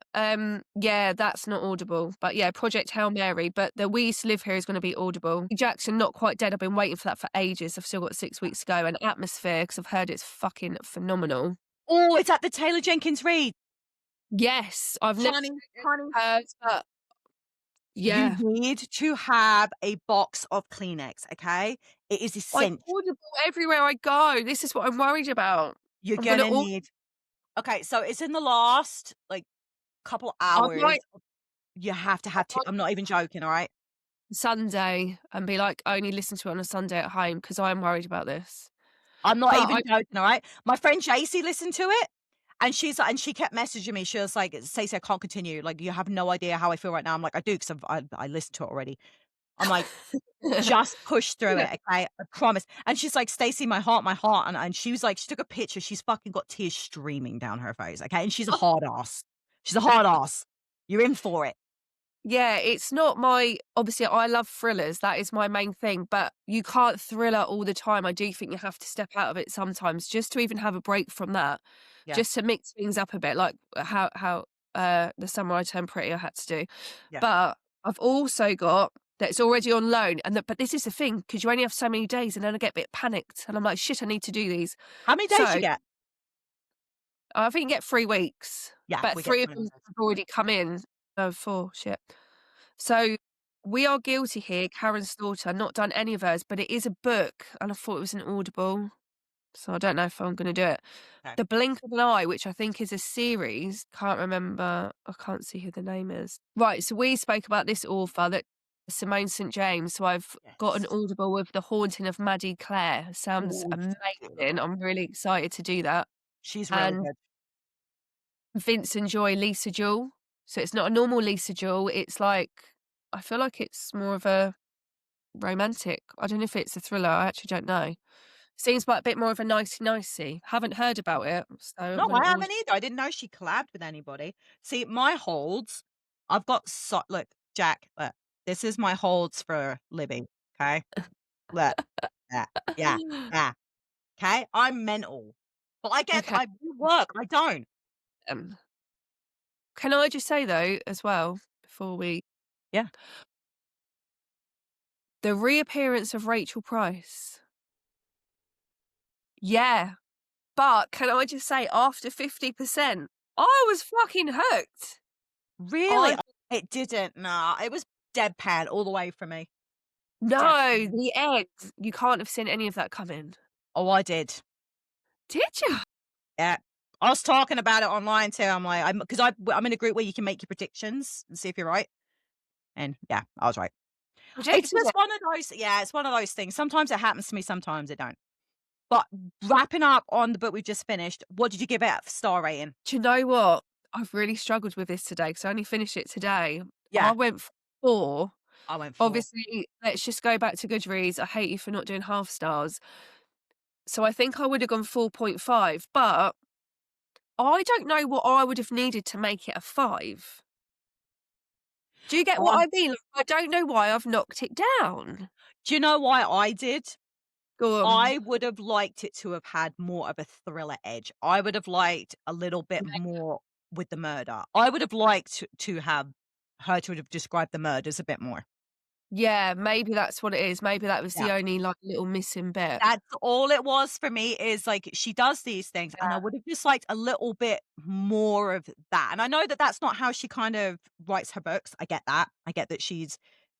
Speaker 2: yeah, that's not audible. But yeah, Project Hail Mary, but the We Used to Live Here is gonna be audible. Jackson, Not Quite Dead, I've been waiting for that for ages. I've still got 6 weeks to go. And Atmosphere, because 'cause I've heard it's fucking phenomenal.
Speaker 1: Oh, it's at the Taylor Jenkins Reid.
Speaker 2: Yes, I've never
Speaker 1: Honey, honey.
Speaker 2: heard, but
Speaker 1: You
Speaker 2: yeah.
Speaker 1: need to have a box of Kleenex, okay? It is
Speaker 2: Like,
Speaker 1: essential.
Speaker 2: audible everywhere I go. This is what I'm worried about.
Speaker 1: You're
Speaker 2: I'm gonna
Speaker 1: gonna
Speaker 2: or
Speaker 1: need okay, so it's in the last, like, couple
Speaker 2: I
Speaker 1: hours.
Speaker 2: might
Speaker 1: You have to
Speaker 2: I
Speaker 1: have 2
Speaker 2: might
Speaker 1: I'm not even joking, alright?
Speaker 2: Sunday and be like, "I only listen to it on a Sunday at home because 'cause I'm worried about this."
Speaker 1: I'm not
Speaker 2: But I
Speaker 1: even joking, alright? My friend Jacey listened to it, and she's like and she kept messaging me. She was like, "Stacey, I can't continue. Like, you have no idea how I feel right now." I'm like, "I do, 'cause I listened to it already." I'm like, "Just push through it, okay? I promise." And she's like, "Stacey, my heart, my heart." And she was like she took a picture. She's fucking got tears streaming down her face, okay? And she's a hard ass. She's a hard ass. You're in for it.
Speaker 2: Yeah, it's not my obviously, I love thrillers, that is my main thing, but you can't thriller all the time. I do think you have to step out of it sometimes just to even have a break from that,
Speaker 1: Yeah,
Speaker 2: just to mix things up a bit, like how, The Summer I Turned Pretty I had to do.
Speaker 1: yeah.
Speaker 2: But I've also got that's already on loan, and but this is the thing because you only have so many days, and then I get a bit panicked, and I'm like, "Shit, I need to do these."
Speaker 1: How many days you
Speaker 2: So,
Speaker 1: get?
Speaker 2: I think you get 3 weeks,
Speaker 1: Yeah,
Speaker 2: but
Speaker 1: we get
Speaker 2: 3 of
Speaker 1: 21
Speaker 2: them
Speaker 1: days.
Speaker 2: have already come in. Oh, 4, shit. So, We Are Guilty here, Karen Slaughter, not done any of hers, but it is a book, and I thought it was an Audible, so I don't know if I'm gonna do it.
Speaker 1: Okay.
Speaker 2: The Blink of an Eye, which I think is a series, can't remember, I can't see who the name is. Right, so we spoke about this author that Simone St. James, so I've got an
Speaker 1: Yes.
Speaker 2: Audible of The Haunting of Maddie Clare. Sounds
Speaker 1: Oh,
Speaker 2: amazing. I'm really excited to do that.
Speaker 1: she's really
Speaker 2: And
Speaker 1: good.
Speaker 2: Vince and Joy Lisa Jewell. So it's not a normal Lisa Jewell, it's like I feel like it's more of a romantic. I don't know if it's a thriller, I actually don't know. Seems like a bit more of a nicey-nicey. Haven't heard about it, so I'm
Speaker 1: No,
Speaker 2: gonna
Speaker 1: I
Speaker 2: order.
Speaker 1: haven't either. I didn't know she collabed with anybody. See, my holds, I've got look, Jack, look, this is my holds for Libby, okay? Look, yeah, yeah, yeah, okay? I'm mental. But I get
Speaker 2: Okay,
Speaker 1: I do work, I don't.
Speaker 2: um, can I just say though, as well, before we
Speaker 1: Yeah.
Speaker 2: the reappearance of Rachel Price. Yeah, but can I just say after 50%, I was fucking hooked.
Speaker 1: Really?
Speaker 2: I
Speaker 1: It didn't, nah, it was deadpan all the way for me.
Speaker 2: no,
Speaker 1: Deadpan.
Speaker 2: the end, you can't have seen any of that coming.
Speaker 1: Oh, I did.
Speaker 2: Did you?
Speaker 1: Yeah. I was talking about it online too. I'm like, I'm in a group where you can make your predictions and see if you're right. And yeah, I was right. It's
Speaker 2: Predicted
Speaker 1: just
Speaker 2: it.
Speaker 1: one of those, yeah, it's one of those things. Sometimes it happens to me, sometimes it don't. But wrapping up on the book we've just finished, what did you give it a star rating?
Speaker 2: Do you know what? I've really struggled with this today because I only finished it today. I
Speaker 1: Yeah,
Speaker 2: went for 4.
Speaker 1: I went 4.
Speaker 2: Obviously, let's just go back to Goodreads. I hate you for not doing half stars. So I think I would have gone 4.5, but I don't know what I would have needed to make it a 5. Do you get what
Speaker 1: Um,
Speaker 2: I mean? Like, I don't know why I've knocked it down.
Speaker 1: do you know why I did?
Speaker 2: Go on.
Speaker 1: I would have liked it to have had more of a thriller edge. I would have liked a little bit more with the murder. I would have liked to have her to have described the murders a bit more.
Speaker 2: Yeah, maybe that's what it is. Maybe that was
Speaker 1: Yeah.
Speaker 2: the only, like, little missing bit.
Speaker 1: That's all it was for me is, like, she does these things, and I
Speaker 2: Yeah.
Speaker 1: would have just liked a little bit more of that, and I know that that's not how she kind of writes her books, I get that. I get that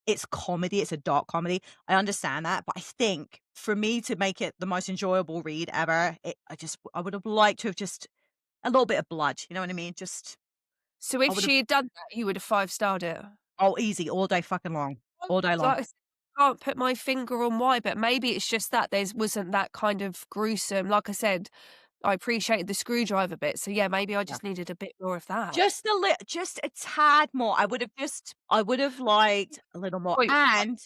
Speaker 1: it's comedy, it's a dark comedy, I understand that, but I think for me to make it the most enjoyable read ever, I would have liked to have just a little bit of blood, you know what I mean? Just
Speaker 2: So
Speaker 1: I
Speaker 2: if
Speaker 1: would have
Speaker 2: she had done that, you would have 5-starred it?
Speaker 1: oh, easy, all day fucking long, all day long.
Speaker 2: Like I said, I can't put my finger on why, but maybe it's just that there wasn't that kind of gruesome. Like I said, I appreciated the screwdriver bit, so yeah, maybe I
Speaker 1: Yeah.
Speaker 2: just needed a bit more of that.
Speaker 1: Just a tad more. I would have liked a little more
Speaker 2: Point
Speaker 1: and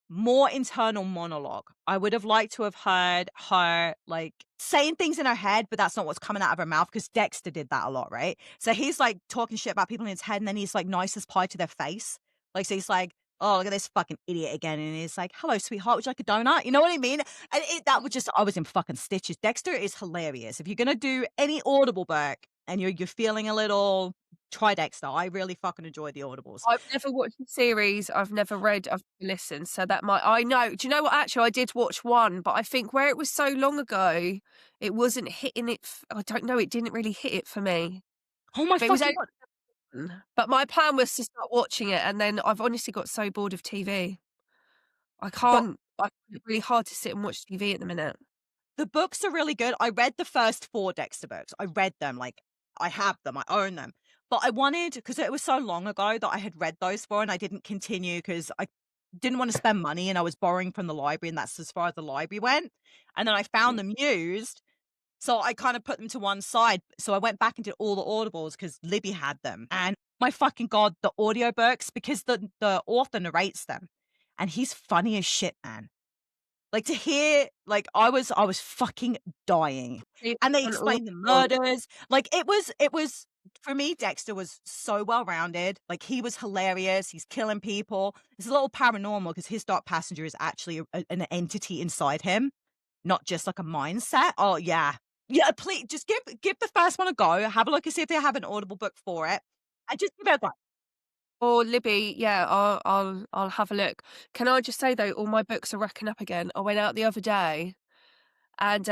Speaker 1: more internal monologue. I would have liked to have heard her, like, saying things in her head, but that's not what's coming out of her mouth. Because Dexter did that a lot, right? So he's, like, talking shit about people in his head, and then he's, like, nice as pie to their face. Like, so he's like, "Oh, look at this fucking idiot again," and he's like, "Hello, sweetheart, would you like a donut?" You know what I mean? And that was just I was in fucking stitches. Dexter is hilarious. If you're gonna do any Audible book and you're feeling a little try Dexter. I really fucking enjoy the audibles.
Speaker 2: I've never watched the series, I've never read, I've listened, so that might I know. Do you know what? Actually, I did watch one, but I think where it was so long ago, it wasn't hitting it I don't know, it didn't really hit it for me.
Speaker 1: Oh my
Speaker 2: But it was
Speaker 1: fucking
Speaker 2: only
Speaker 1: god!
Speaker 2: but my plan was to start watching it, and then I've honestly got so bored of TV.
Speaker 1: But
Speaker 2: I find it really hard to sit and watch TV at the minute.
Speaker 1: the books are really good. I read the first 4 Dexter books. I read them, like, I have them, I own them. But I wanted because it was so long ago that I had read those 4 and I didn't continue because I didn't wanna spend money and I was borrowing from the library and that's as far as the library went. And then I found them used, so I kind of put them to one side. So I went back and did all the audibles because Libby had them. And my fucking god, the audiobooks, because the author narrates them, and he's funny as shit, man. Like, to hear like, I was fucking dying,
Speaker 2: See,
Speaker 1: and they
Speaker 2: on
Speaker 1: explained the
Speaker 2: Audible.
Speaker 1: murders, like, it was for me, Dexter was so well-rounded, like, he was hilarious, he's killing people. It's a little paranormal because his dark passenger is actually an entity inside him, not just, like, a mindset. Oh, yeah. Yeah, please, just give the first one a go, have a look and see if they have an Audible book for it, and just give it a go.
Speaker 2: Or Libby, yeah, I'll have a look. Can I just say though, all my books are racking up again. I went out the other day and,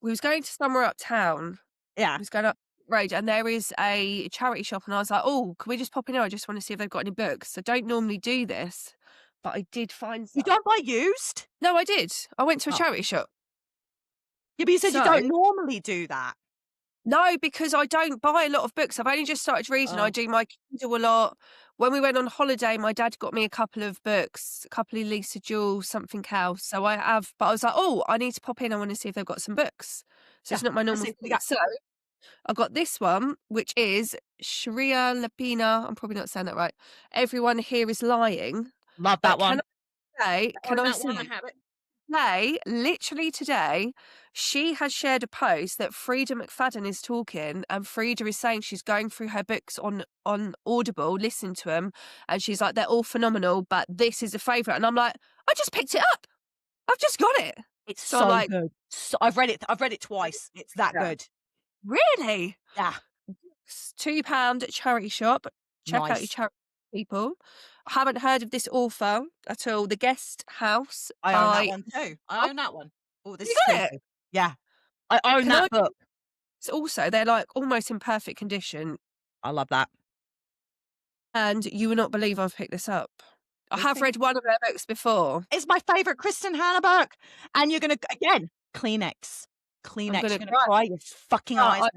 Speaker 2: we was going to somewhere uptown.
Speaker 1: Yeah.
Speaker 2: We was going up the road and there is a charity shop and I was like, "Oh, can we just pop in here? I just wanna see if they've got any books." I don't normally do this, but I did find
Speaker 1: You
Speaker 2: some.
Speaker 1: don't buy used?
Speaker 2: No, I did. I went to a
Speaker 1: Oh.
Speaker 2: charity shop.
Speaker 1: Yeah, but you said you
Speaker 2: So
Speaker 1: don't normally do that.
Speaker 2: no, because I don't buy a lot of books. I've only just started reading. I
Speaker 1: Oh.
Speaker 2: do my Kindle a lot. when we went on holiday, my dad got me a couple of books, a couple of Lisa Jewell, something else. So I have, but I was like, oh, I need to pop in. I want to see if they've got some books. So
Speaker 1: Yeah.
Speaker 2: it's not my
Speaker 1: Let's
Speaker 2: normal
Speaker 1: see what we
Speaker 2: thing.
Speaker 1: got.
Speaker 2: So I got this one, which is Sharia Lapina. I'm probably not saying that right. Everyone here is lying.
Speaker 1: Love that
Speaker 2: But
Speaker 1: one.
Speaker 2: can
Speaker 1: Own
Speaker 2: I
Speaker 1: that one. I
Speaker 2: say,
Speaker 1: have it.
Speaker 2: today, literally today, she has shared a post that Frida McFadden is talking, and Frida is saying she's going through her books on Audible, listening to them, and she's like, they're all phenomenal, but this is a favourite. And I'm like, I just picked it up. I've just got it.
Speaker 1: It's
Speaker 2: So I'm
Speaker 1: so
Speaker 2: like,
Speaker 1: good. So, I've read it. I've read it twice. It's that
Speaker 2: yeah.
Speaker 1: good.
Speaker 2: Really?
Speaker 1: Yeah.
Speaker 2: It's £2 at charity shop. Check out your
Speaker 1: Nice.
Speaker 2: charity, people. I haven't heard of this author at all. The Guest House
Speaker 1: I own that
Speaker 2: by.
Speaker 1: one too. I
Speaker 2: Oh,
Speaker 1: own that one. Oh, this
Speaker 2: you
Speaker 1: is
Speaker 2: got it.
Speaker 1: creepy. Yeah. I own
Speaker 2: Can I?
Speaker 1: that book.
Speaker 2: Also, they're like almost in perfect condition,
Speaker 1: I love that.
Speaker 2: and you will not believe I've picked this up. I
Speaker 1: Let's
Speaker 2: have
Speaker 1: see.
Speaker 2: read one of their books before.
Speaker 1: It's my favorite Kristen Hanna book. And you're gonna again, Kleenex.
Speaker 2: I'm
Speaker 1: Kleenex.
Speaker 2: gonna
Speaker 1: You're gonna
Speaker 2: cry.
Speaker 1: cry your fucking eyes out.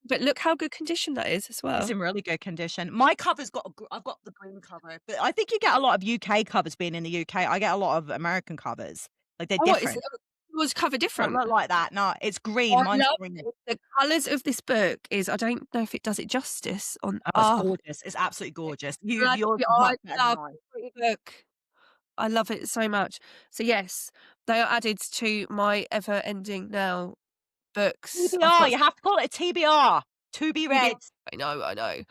Speaker 2: But look how good condition that is as
Speaker 1: It's
Speaker 2: well.
Speaker 1: in really good condition. My cover's got I've got the green cover, but I think you get a lot of UK covers being in the UK. I get a lot of American covers. Like, they're
Speaker 2: Oh, what is it?
Speaker 1: different.
Speaker 2: Was cover
Speaker 1: Don't
Speaker 2: different.
Speaker 1: look like that. No, it's green.
Speaker 2: I
Speaker 1: Mine's
Speaker 2: love
Speaker 1: green.
Speaker 2: it. The colours of this book is, I don't know if it does it justice on.
Speaker 1: Oh, it's
Speaker 2: Oh,
Speaker 1: gorgeous. It's absolutely gorgeous.
Speaker 2: bloody,
Speaker 1: Yours is
Speaker 2: I
Speaker 1: much better than
Speaker 2: love
Speaker 1: mine.
Speaker 2: a pretty book. I love it so much. So yes, they are added to my ever ending now books. I've
Speaker 1: TBR.
Speaker 2: got
Speaker 1: You have to call it a TBR. To be
Speaker 2: TBR.
Speaker 1: read.
Speaker 2: I know.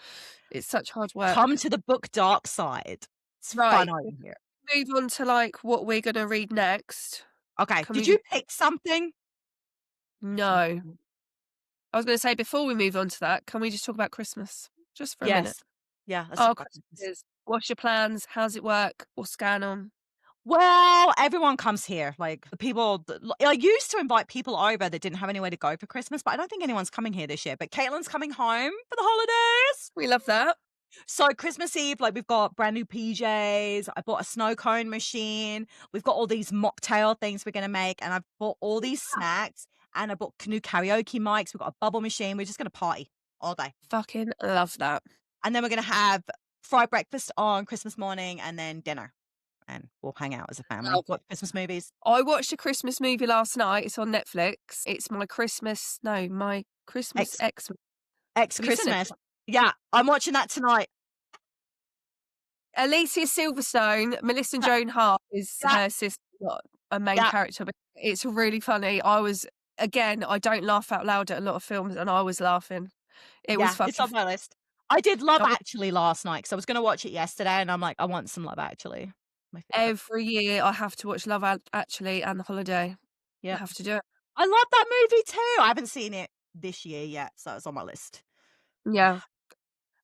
Speaker 2: It's such hard
Speaker 1: Come
Speaker 2: work.
Speaker 1: to the book dark side. It's fun
Speaker 2: Right,
Speaker 1: over here.
Speaker 2: move on to, like, what we're gonna read next.
Speaker 1: Okay.
Speaker 2: Can
Speaker 1: Did
Speaker 2: we
Speaker 1: you
Speaker 2: just
Speaker 1: pick something?
Speaker 2: No. I was gonna say, before we move on to that, can we just talk about Christmas? Just for a minute.
Speaker 1: Yes. Yeah, let's talk
Speaker 2: Oh,
Speaker 1: about Christmas.
Speaker 2: Christmas. What's your plans? How's it work? What's going on?
Speaker 1: Well, everyone comes here. Like, the people I used to invite people over that didn't have anywhere to go for Christmas, but I don't think anyone's coming here this year. But Caitlin's coming home for the holidays.
Speaker 2: We love that.
Speaker 1: So Christmas Eve, like, we've got brand new PJs. I bought a snow cone machine. We've got all these mocktail things we're gonna make, and I've bought all these snacks, and I bought new karaoke mics. We've got a bubble machine. We're just gonna party all day.
Speaker 2: Fucking love that.
Speaker 1: And then we're gonna have fried breakfast on Christmas morning and then dinner. And we'll hang out as a family,
Speaker 2: Love it.
Speaker 1: watch Christmas movies.
Speaker 2: I watched a Christmas movie last night. It's on Netflix. It's my Christmas
Speaker 1: Ex
Speaker 2: X.
Speaker 1: Ex
Speaker 2: Have you seen it?
Speaker 1: Christmas. Yeah, I'm watching that tonight.
Speaker 2: Alicia Silverstone, Melissa Joan Hart is
Speaker 1: Yeah,
Speaker 2: her sister, not a main
Speaker 1: yeah,
Speaker 2: character, but it's really funny. Again, I don't laugh out loud at a lot of films, and I was laughing. It was
Speaker 1: yeah, it's
Speaker 2: fucking
Speaker 1: on my list. I did Love
Speaker 2: funny.
Speaker 1: Actually last night because I was gonna watch it yesterday, and I'm like, I want some Love Actually. My favorite.
Speaker 2: Every year I have to watch Actually and The Holiday. I
Speaker 1: Yep.
Speaker 2: have to do it.
Speaker 1: I love that movie too. I haven't seen it this year yet, so it's on my list.
Speaker 2: Yeah.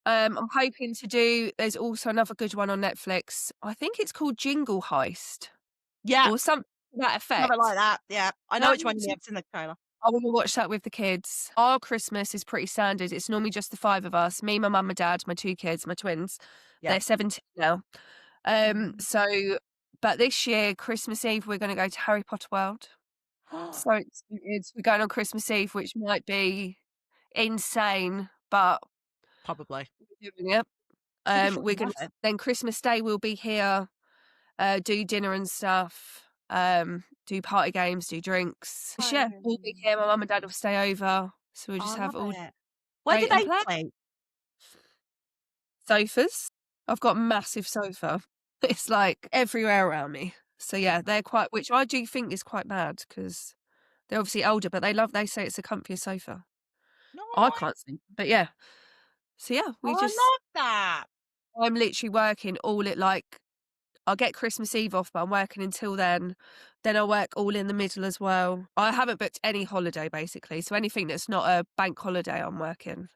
Speaker 2: I'm hoping to do there's also another good one on Netflix. I think it's called Jingle Heist
Speaker 1: Yeah,
Speaker 2: or something to that
Speaker 1: something like
Speaker 2: effect.
Speaker 1: that. Yeah, I know
Speaker 2: That
Speaker 1: which one you
Speaker 2: looks
Speaker 1: mean. I've seen the trailer.
Speaker 2: I wanna watch that with the kids. Our Christmas is pretty standard. It's normally just the 5 of us, me, my mum, my dad, my 2 kids, my twins.
Speaker 1: Yeah.
Speaker 2: They're 17 now.
Speaker 1: Mhm.
Speaker 2: So but this year, Christmas Eve, we're gonna go to Harry Potter World. So we're going on Christmas Eve, which might be insane, but
Speaker 1: Probably.
Speaker 2: we're doing it.
Speaker 1: Should be
Speaker 2: We're
Speaker 1: fucking
Speaker 2: gonna
Speaker 1: worth it.
Speaker 2: then Christmas Day, we'll be here, do dinner and stuff, do party games, do drinks. Yeah, we'll be here. My mum and dad will stay over, so we'll
Speaker 1: Oh,
Speaker 2: just
Speaker 1: I
Speaker 2: have
Speaker 1: love
Speaker 2: all
Speaker 1: it. Where do
Speaker 2: great and
Speaker 1: they
Speaker 2: play.
Speaker 1: play?
Speaker 2: Sofas. I've got a massive sofa. It's, like, everywhere around me. So, yeah, they're quite which I do think is quite bad because 'cause they're obviously older, but they say it's a comfier sofa. I
Speaker 1: Nice.
Speaker 2: can't sleep, but yeah. So, yeah,
Speaker 1: Oh,
Speaker 2: we
Speaker 1: I
Speaker 2: just
Speaker 1: love that.
Speaker 2: I'm literally working all at, like I'll get Christmas Eve off, but I'm working until then. Then I'll work all in the middle as well. I haven't booked any holiday, basically, so anything that's not a bank holiday, I'm working.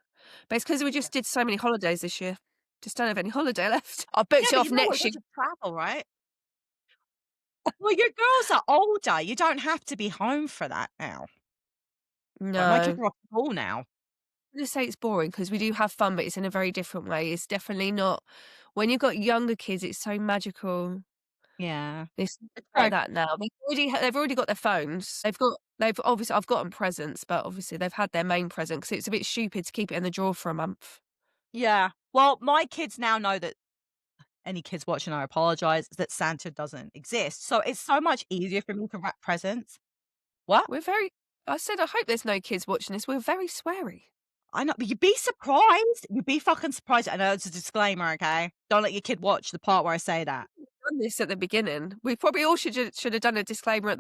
Speaker 2: But it's 'cause we just did so many holidays this year. Just don't have any holiday left. I
Speaker 1: Yeah,
Speaker 2: booked it
Speaker 1: but
Speaker 2: off
Speaker 1: you've always
Speaker 2: next
Speaker 1: got
Speaker 2: year.
Speaker 1: to travel, right? Well, your girls are older. You don't have to be home for that now. Like, my kids
Speaker 2: No.
Speaker 1: are off school now.
Speaker 2: I just say it's boring because we do have fun, but it's in a very different way. It's definitely not when you've got younger kids, it's so magical.
Speaker 1: Yeah.
Speaker 2: It's
Speaker 1: It's
Speaker 2: like
Speaker 1: true.
Speaker 2: that now. They've already got their phones. They've obviously I've gotten presents, but obviously they've had their main present because it's a bit stupid to keep it in the drawer for a month.
Speaker 1: Yeah. Well, my kids now know that any kids watching, I apologize, is that Santa doesn't exist. So it's so much easier for me to wrap presents. What?
Speaker 2: We're very I said, "I hope there's no kids watching this. We're very sweary."
Speaker 1: I know, but you'd be surprised. You'd be fucking surprised. I know it's a disclaimer, okay? Don't let your kid watch the part where I say that.
Speaker 2: Done this at the beginning. We probably all should have done a disclaimer at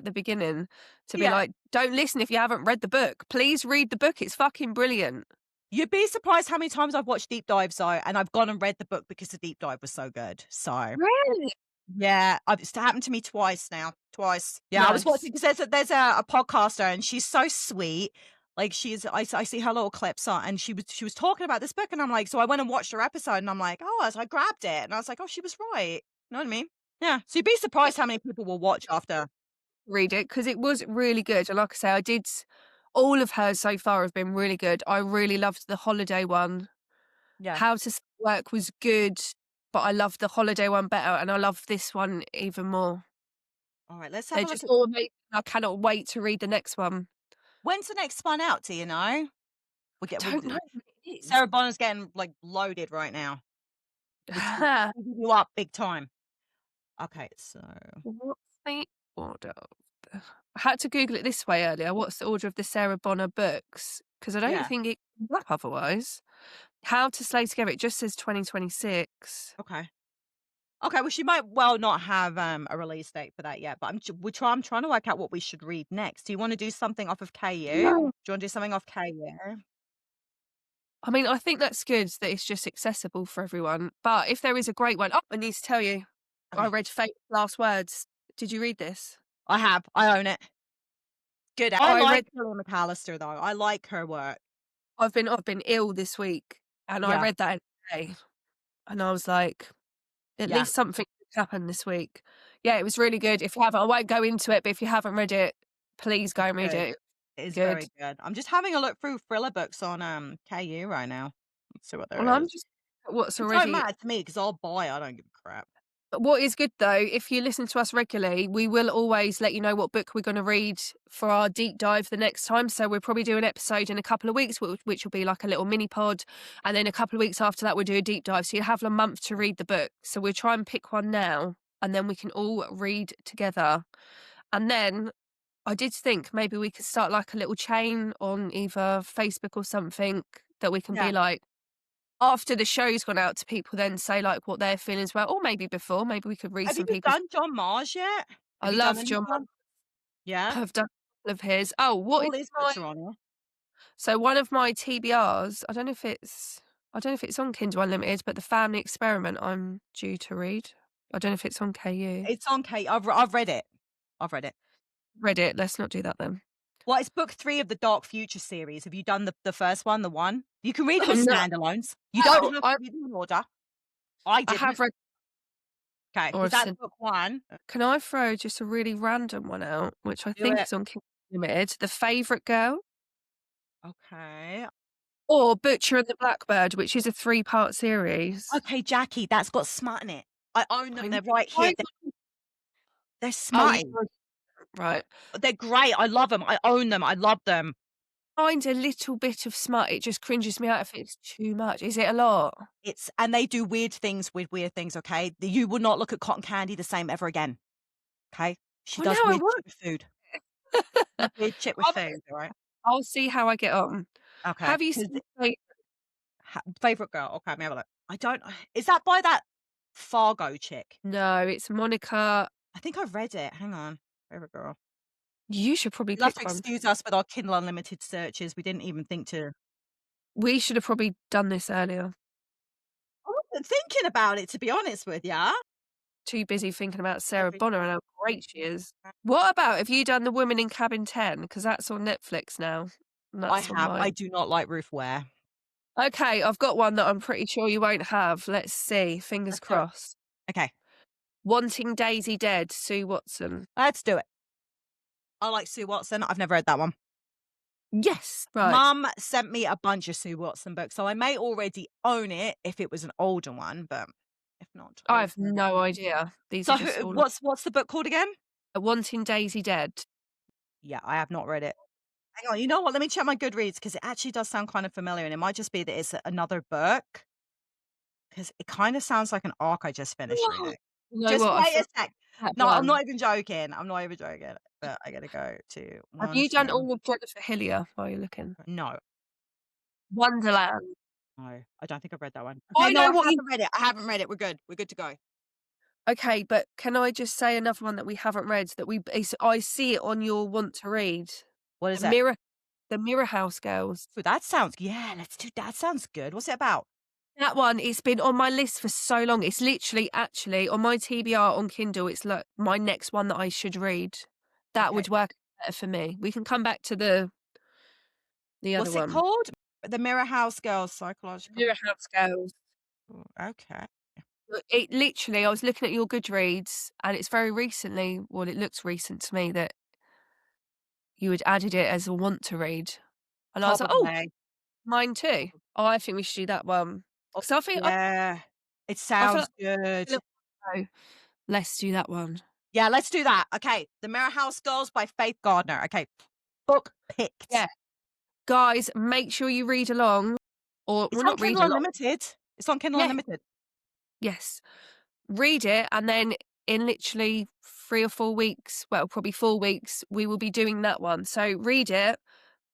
Speaker 2: the beginning to be
Speaker 1: Yeah.
Speaker 2: like, "Don't listen if you haven't read the book. Please read the book. It's fucking brilliant."
Speaker 1: You'd be surprised how many times I've watched deep dives though, and I've gone and read the book because the deep dive was so good. So
Speaker 2: Really?
Speaker 1: yeah, it's happened to me twice now. Twice. Yeah, I was
Speaker 2: Nice.
Speaker 1: watching because there's a podcaster and she's so sweet. Like I see her little clips on, and she was talking about this book, and I'm like, so I went and watched her episode, and I'm like, oh, so I grabbed it, and I was like, oh, she was right. You know what I mean? Yeah. So you'd be surprised how many people will watch after.
Speaker 2: Read it because it was really good, and like I say, I did all of hers so far have been really good. I really loved the holiday one.
Speaker 1: Yeah.
Speaker 2: How to Work was good, but I loved the holiday one better, and I love this one even more.
Speaker 1: All right, let's have
Speaker 2: They're
Speaker 1: a look
Speaker 2: just
Speaker 1: at
Speaker 2: all amazing. I cannot wait to read the next one.
Speaker 1: when's the next one out. Do you know? We
Speaker 2: Don't know what it is.
Speaker 1: Sarah Bonner's getting like loaded right now. We're teasing you up big time. Okay, so
Speaker 2: What's the order? I had to Google it this way earlier. What's the order of the Sarah Bonner books? Because I don't
Speaker 1: yeah,
Speaker 2: think it comes up otherwise. How to Slay Together. It just says 2026.
Speaker 1: okay. Okay, well, she might well not have, a release date for that yet, but I'm trying to work out what we should read next. Do you wanna do something off of KU? Do you
Speaker 2: No.
Speaker 1: wanna do something off KU?
Speaker 2: I mean, I think that's good that it's just accessible for everyone. But if there is a great one, oh, I need to tell you, I
Speaker 1: Okay.
Speaker 2: read Fate's Last Words. Did you read this?
Speaker 1: I have, I own it. Good. I
Speaker 2: I
Speaker 1: like
Speaker 2: read.
Speaker 1: Kelly McAllister, though. I like her work.
Speaker 2: I've been ill this week, and I
Speaker 1: Yeah,
Speaker 2: read that in a day, and I was like, at
Speaker 1: yeah,
Speaker 2: least something happened this week. Yeah, it was really good. If you haven't, I won't go into it, but if you haven't read it, please go
Speaker 1: it's
Speaker 2: and read
Speaker 1: good.
Speaker 2: it.
Speaker 1: It is
Speaker 2: Good.
Speaker 1: very good. I'm just having a look through thriller books on, KU right now. Let's see what
Speaker 2: Well,
Speaker 1: there
Speaker 2: I'm
Speaker 1: is.
Speaker 2: just what's
Speaker 1: It don't
Speaker 2: already.
Speaker 1: matter to me because 'cause I'll buy, I don't give a crap.
Speaker 2: But what is good though, if you listen to us regularly, we will always let you know what book we're going to read for our deep dive the next time. So we'll probably do an episode in a couple of weeks, which will be like a little mini pod. And then a couple of weeks after that, we'll do a deep dive. So you'll have a month to read the book. So we'll try and pick one now and then we can all read together. And then I did think maybe we could start like a little chain on either Facebook or something that we can be
Speaker 1: Yeah.
Speaker 2: like, after the show's gone out to people, then say like what their feelings were, or maybe before, maybe we could read
Speaker 1: Have you
Speaker 2: some people's.
Speaker 1: done John Mars yet?
Speaker 2: I
Speaker 1: Have you done
Speaker 2: love
Speaker 1: any
Speaker 2: John.
Speaker 1: John? Yeah?
Speaker 2: I've done all of his. Oh, what is
Speaker 1: All his
Speaker 2: my
Speaker 1: books are on here.
Speaker 2: so one of my TBRs, I don't know if it's on Kindle Unlimited, but The Family Experiment I'm due to read. I don't know if it's on KU.
Speaker 1: It's on K I've read it. I've read it.
Speaker 2: Read it, let's not do that then.
Speaker 1: Well, it's book 3 of the Dark Future series. Have you done the first one, the one? You can read them
Speaker 2: Oh,
Speaker 1: as
Speaker 2: no.
Speaker 1: standalones. You don't
Speaker 2: Well,
Speaker 1: have to read them in order. I
Speaker 2: I
Speaker 1: didn't.
Speaker 2: have read
Speaker 1: Okay,
Speaker 2: or
Speaker 1: because
Speaker 2: I've
Speaker 1: that's
Speaker 2: seen.
Speaker 1: book 1.
Speaker 2: Can I throw just a really random one out, which I
Speaker 1: Do
Speaker 2: think
Speaker 1: it.
Speaker 2: is on Kindle Unlimited? The Favourite Girl
Speaker 1: Okay.
Speaker 2: or Butcher and the Blackbird, which is a 3-part series.
Speaker 1: Okay, Jackie, that's got smut in it. I own
Speaker 2: I
Speaker 1: them.
Speaker 2: know.
Speaker 1: They're right here.
Speaker 2: I
Speaker 1: They're
Speaker 2: Oh, you
Speaker 1: smutty.
Speaker 2: right.
Speaker 1: They're great. I love them. I own them. I love them.
Speaker 2: Find a little bit of smut, it just cringes me out if it's too much. Is it a lot?
Speaker 1: And they do weird things with weird things, okay? You will not look at Cotton Candy the same ever again, okay? She
Speaker 2: Well, now
Speaker 1: does
Speaker 2: I
Speaker 1: weird shit
Speaker 2: would.
Speaker 1: with food. Weird shit with
Speaker 2: I'll
Speaker 1: food, alright?
Speaker 2: I'll see how I get on.
Speaker 1: Okay,
Speaker 2: Have you
Speaker 1: 'cause
Speaker 2: seen like
Speaker 1: Favorite girl, okay, let me have a look. I don't is that by that Fargo chick?
Speaker 2: No, it's Monica.
Speaker 1: I think I've read it. Hang on. Favorite girl.
Speaker 2: You should probably
Speaker 1: You'll have to
Speaker 2: pick one.
Speaker 1: excuse us with our Kindle Unlimited searches. We didn't even think to
Speaker 2: We should have probably done this earlier.
Speaker 1: I wasn't thinking about it, to be honest with ya.
Speaker 2: Too busy thinking about Sarah
Speaker 1: Favorite
Speaker 2: Bonner and
Speaker 1: girl.
Speaker 2: how great she is. What about have you done The Woman in Cabin 10? Because that's on Netflix now. And
Speaker 1: I
Speaker 2: that's on
Speaker 1: have.
Speaker 2: mine.
Speaker 1: I do not like Ruth Ware.
Speaker 2: Okay, I've got one that I'm pretty sure you won't have. Let's see. Fingers
Speaker 1: Let's do it.
Speaker 2: crossed.
Speaker 1: Okay,
Speaker 2: Wanting Daisy Dead, Sue Watson.
Speaker 1: let's do it. I like Sue Watson. I've never read that one.
Speaker 2: Yes. Right.
Speaker 1: Mum sent me a bunch of Sue Watson books, so I may already own it if it was an older one, but if not,
Speaker 2: I
Speaker 1: I'll
Speaker 2: have no idea. These
Speaker 1: So
Speaker 2: are just all
Speaker 1: what's the book called again?
Speaker 2: Wanting Daisy Dead.
Speaker 1: Yeah, I have not read it. Hang on, you know what? Let me check my Goodreads because it actually does sound kind of familiar, and it might just be that it's another book. 'Cause it kinda sounds like an arc I just finished
Speaker 2: You
Speaker 1: reading.
Speaker 2: know
Speaker 1: Just
Speaker 2: what? I
Speaker 1: wait a
Speaker 2: forgot
Speaker 1: sec.
Speaker 2: that
Speaker 1: No, I'm
Speaker 2: one.
Speaker 1: not even joking. I'm not even joking, but I gotta go to
Speaker 2: Have
Speaker 1: one
Speaker 2: you done
Speaker 1: gem.
Speaker 2: all of Jennifer Hillier while you're looking?
Speaker 1: No,
Speaker 2: Wonderland.
Speaker 1: no, I don't think I've read that one. Okay,
Speaker 2: I
Speaker 1: no,
Speaker 2: know
Speaker 1: I
Speaker 2: what you
Speaker 1: haven't read it. I haven't read it. We're good. We're good to go.
Speaker 2: Okay, but can I just say another one that we haven't read that I see it on your want to read?
Speaker 1: What
Speaker 2: The
Speaker 1: is it?
Speaker 2: Mirror The Mirror House Girls.
Speaker 1: Ooh, that sounds yeah, let's do that sounds good. What's it about?
Speaker 2: That one, it's been on my list for so long. It's literally actually on my TBR on Kindle, it's like my next one that I should read. That
Speaker 1: Okay.
Speaker 2: would work better for me. We can come back to the other
Speaker 1: What's it
Speaker 2: one.
Speaker 1: called? The Mirror House Girls Psychological.
Speaker 2: Mirror House Girls.
Speaker 1: Ooh, okay.
Speaker 2: It literally I was looking at your Goodreads, and it's very recently, well, it looks recent to me that you had added it as a want to read. And I was like, "Oh,
Speaker 1: Probably.
Speaker 2: mine too." Oh, I think we should do that one.
Speaker 1: Oh,
Speaker 2: 'Cause I think
Speaker 1: yeah. It
Speaker 2: I feel
Speaker 1: sounds
Speaker 2: like a
Speaker 1: good.
Speaker 2: little so let's do that one.
Speaker 1: Yeah, let's do that. Okay, The Mirror House Girls by Faith Gardner. Okay, book picked.
Speaker 2: Yeah. Guys, make sure you read along or
Speaker 1: It's
Speaker 2: well,
Speaker 1: on
Speaker 2: not read
Speaker 1: Kindle
Speaker 2: along.
Speaker 1: Unlimited. It's on Kindle
Speaker 2: Yeah,
Speaker 1: Unlimited.
Speaker 2: yes. Read it, and then in literally 3 or 4 weeks, well, probably 4 weeks, we will be doing that one. So read it.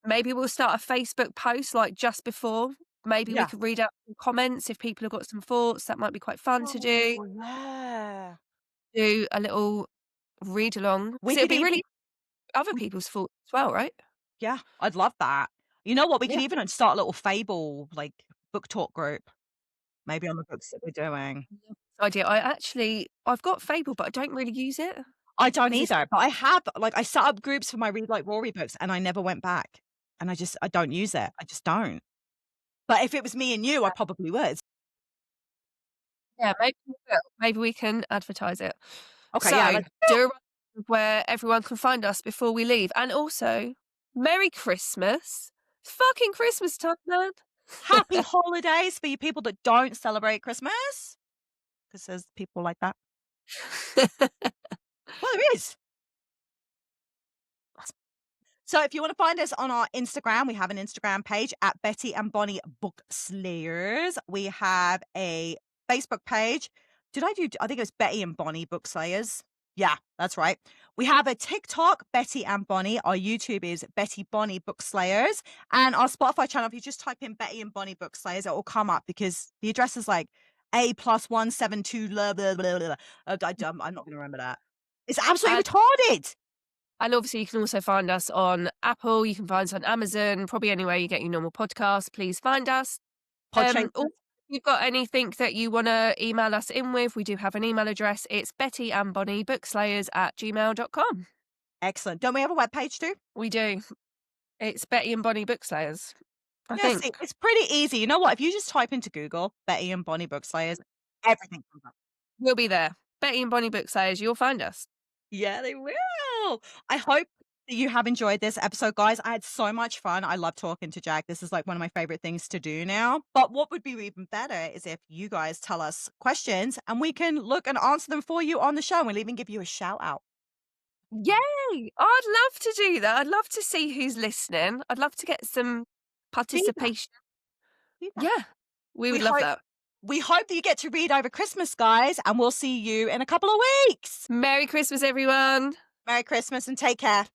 Speaker 2: Maybe we'll start a Facebook post, like, just before. Maybe we
Speaker 1: Yeah.
Speaker 2: could read out some comments if people have got some thoughts. That might be quite fun to do.
Speaker 1: Oh, yeah.
Speaker 2: Do a little read along
Speaker 1: We
Speaker 2: because 'cause it'll
Speaker 1: could
Speaker 2: be
Speaker 1: even
Speaker 2: really other
Speaker 1: we
Speaker 2: people's thoughts as well, right?
Speaker 1: yeah, I'd love that. You know what? We could
Speaker 2: Yeah.
Speaker 1: even start a little Fable, like, book talk group, maybe on the books that we're doing.
Speaker 2: Love this idea. I've got Fable, but I don't really use it
Speaker 1: I don't
Speaker 2: 'cause it's
Speaker 1: either, but I have like, I set up groups for my Read Like Rory books, and I never went back, and I don't use it. I just don't. But if it was me and you, I probably would.
Speaker 2: yeah, maybe we will. Maybe we can advertise it.
Speaker 1: Okay, yeah,
Speaker 2: So,
Speaker 1: let's
Speaker 2: do a run where everyone can find us before we leave, and also, Merry Christmas. It's fucking Christmas time, man.
Speaker 1: happy holidays for you people that don't celebrate Christmas, 'cause there's people like that. Well, there is. So if you want to find us on our Instagram, we have an Instagram page at Betty and Bonnie Book Slayers. We have a Facebook page. I think it was Betty and Bonnie Book Slayers. Yeah, that's right. We have a TikTok, Betty and Bonnie. Our YouTube is Betty Bonnie Book Slayers. And our Spotify channel, if you just type in Betty and Bonnie Book Slayers, it will come up because the address is like A+172 blah, blah, blah, blah. I'm not going to remember that. It's absolutely
Speaker 2: And
Speaker 1: retarded.
Speaker 2: and obviously, you can also find us on Apple, you can find us on Amazon, probably anywhere you get your normal podcasts, please find us.
Speaker 1: Podchaser.
Speaker 2: Also, if you've got anything that you wanna email us in with, we do have an email address. It's bettyandbonniebookslayers@gmail.com.
Speaker 1: Excellent. Don't we have a webpage too?
Speaker 2: We do. It's Betty and Bonnie Bookslayers, I
Speaker 1: Yeah, see,
Speaker 2: think.
Speaker 1: it's pretty easy. You know what? If you just type into Google Betty and Bonnie Bookslayers, everything comes up.
Speaker 2: We'll be there. Betty and Bonnie Bookslayers, you'll find us.
Speaker 1: Yeah, they will. I hope that you have enjoyed this episode, guys. I had so much fun. I love talking to Jack. This is like one of my favorite things to do now. But what would be even better is if you guys tell us questions and we can look and answer them for you on the show. And we'll even give you a shout out.
Speaker 2: Yay! I'd love to do that. I'd love to see who's listening. I'd love to get some
Speaker 1: Feedback.
Speaker 2: participation.
Speaker 1: Feedback.
Speaker 2: Yeah, we
Speaker 1: We
Speaker 2: would love
Speaker 1: hope
Speaker 2: that.
Speaker 1: we hope that you get to read over Christmas, guys, and we'll see you in a couple of weeks.
Speaker 2: Merry Christmas, everyone.
Speaker 1: Merry Christmas and take care.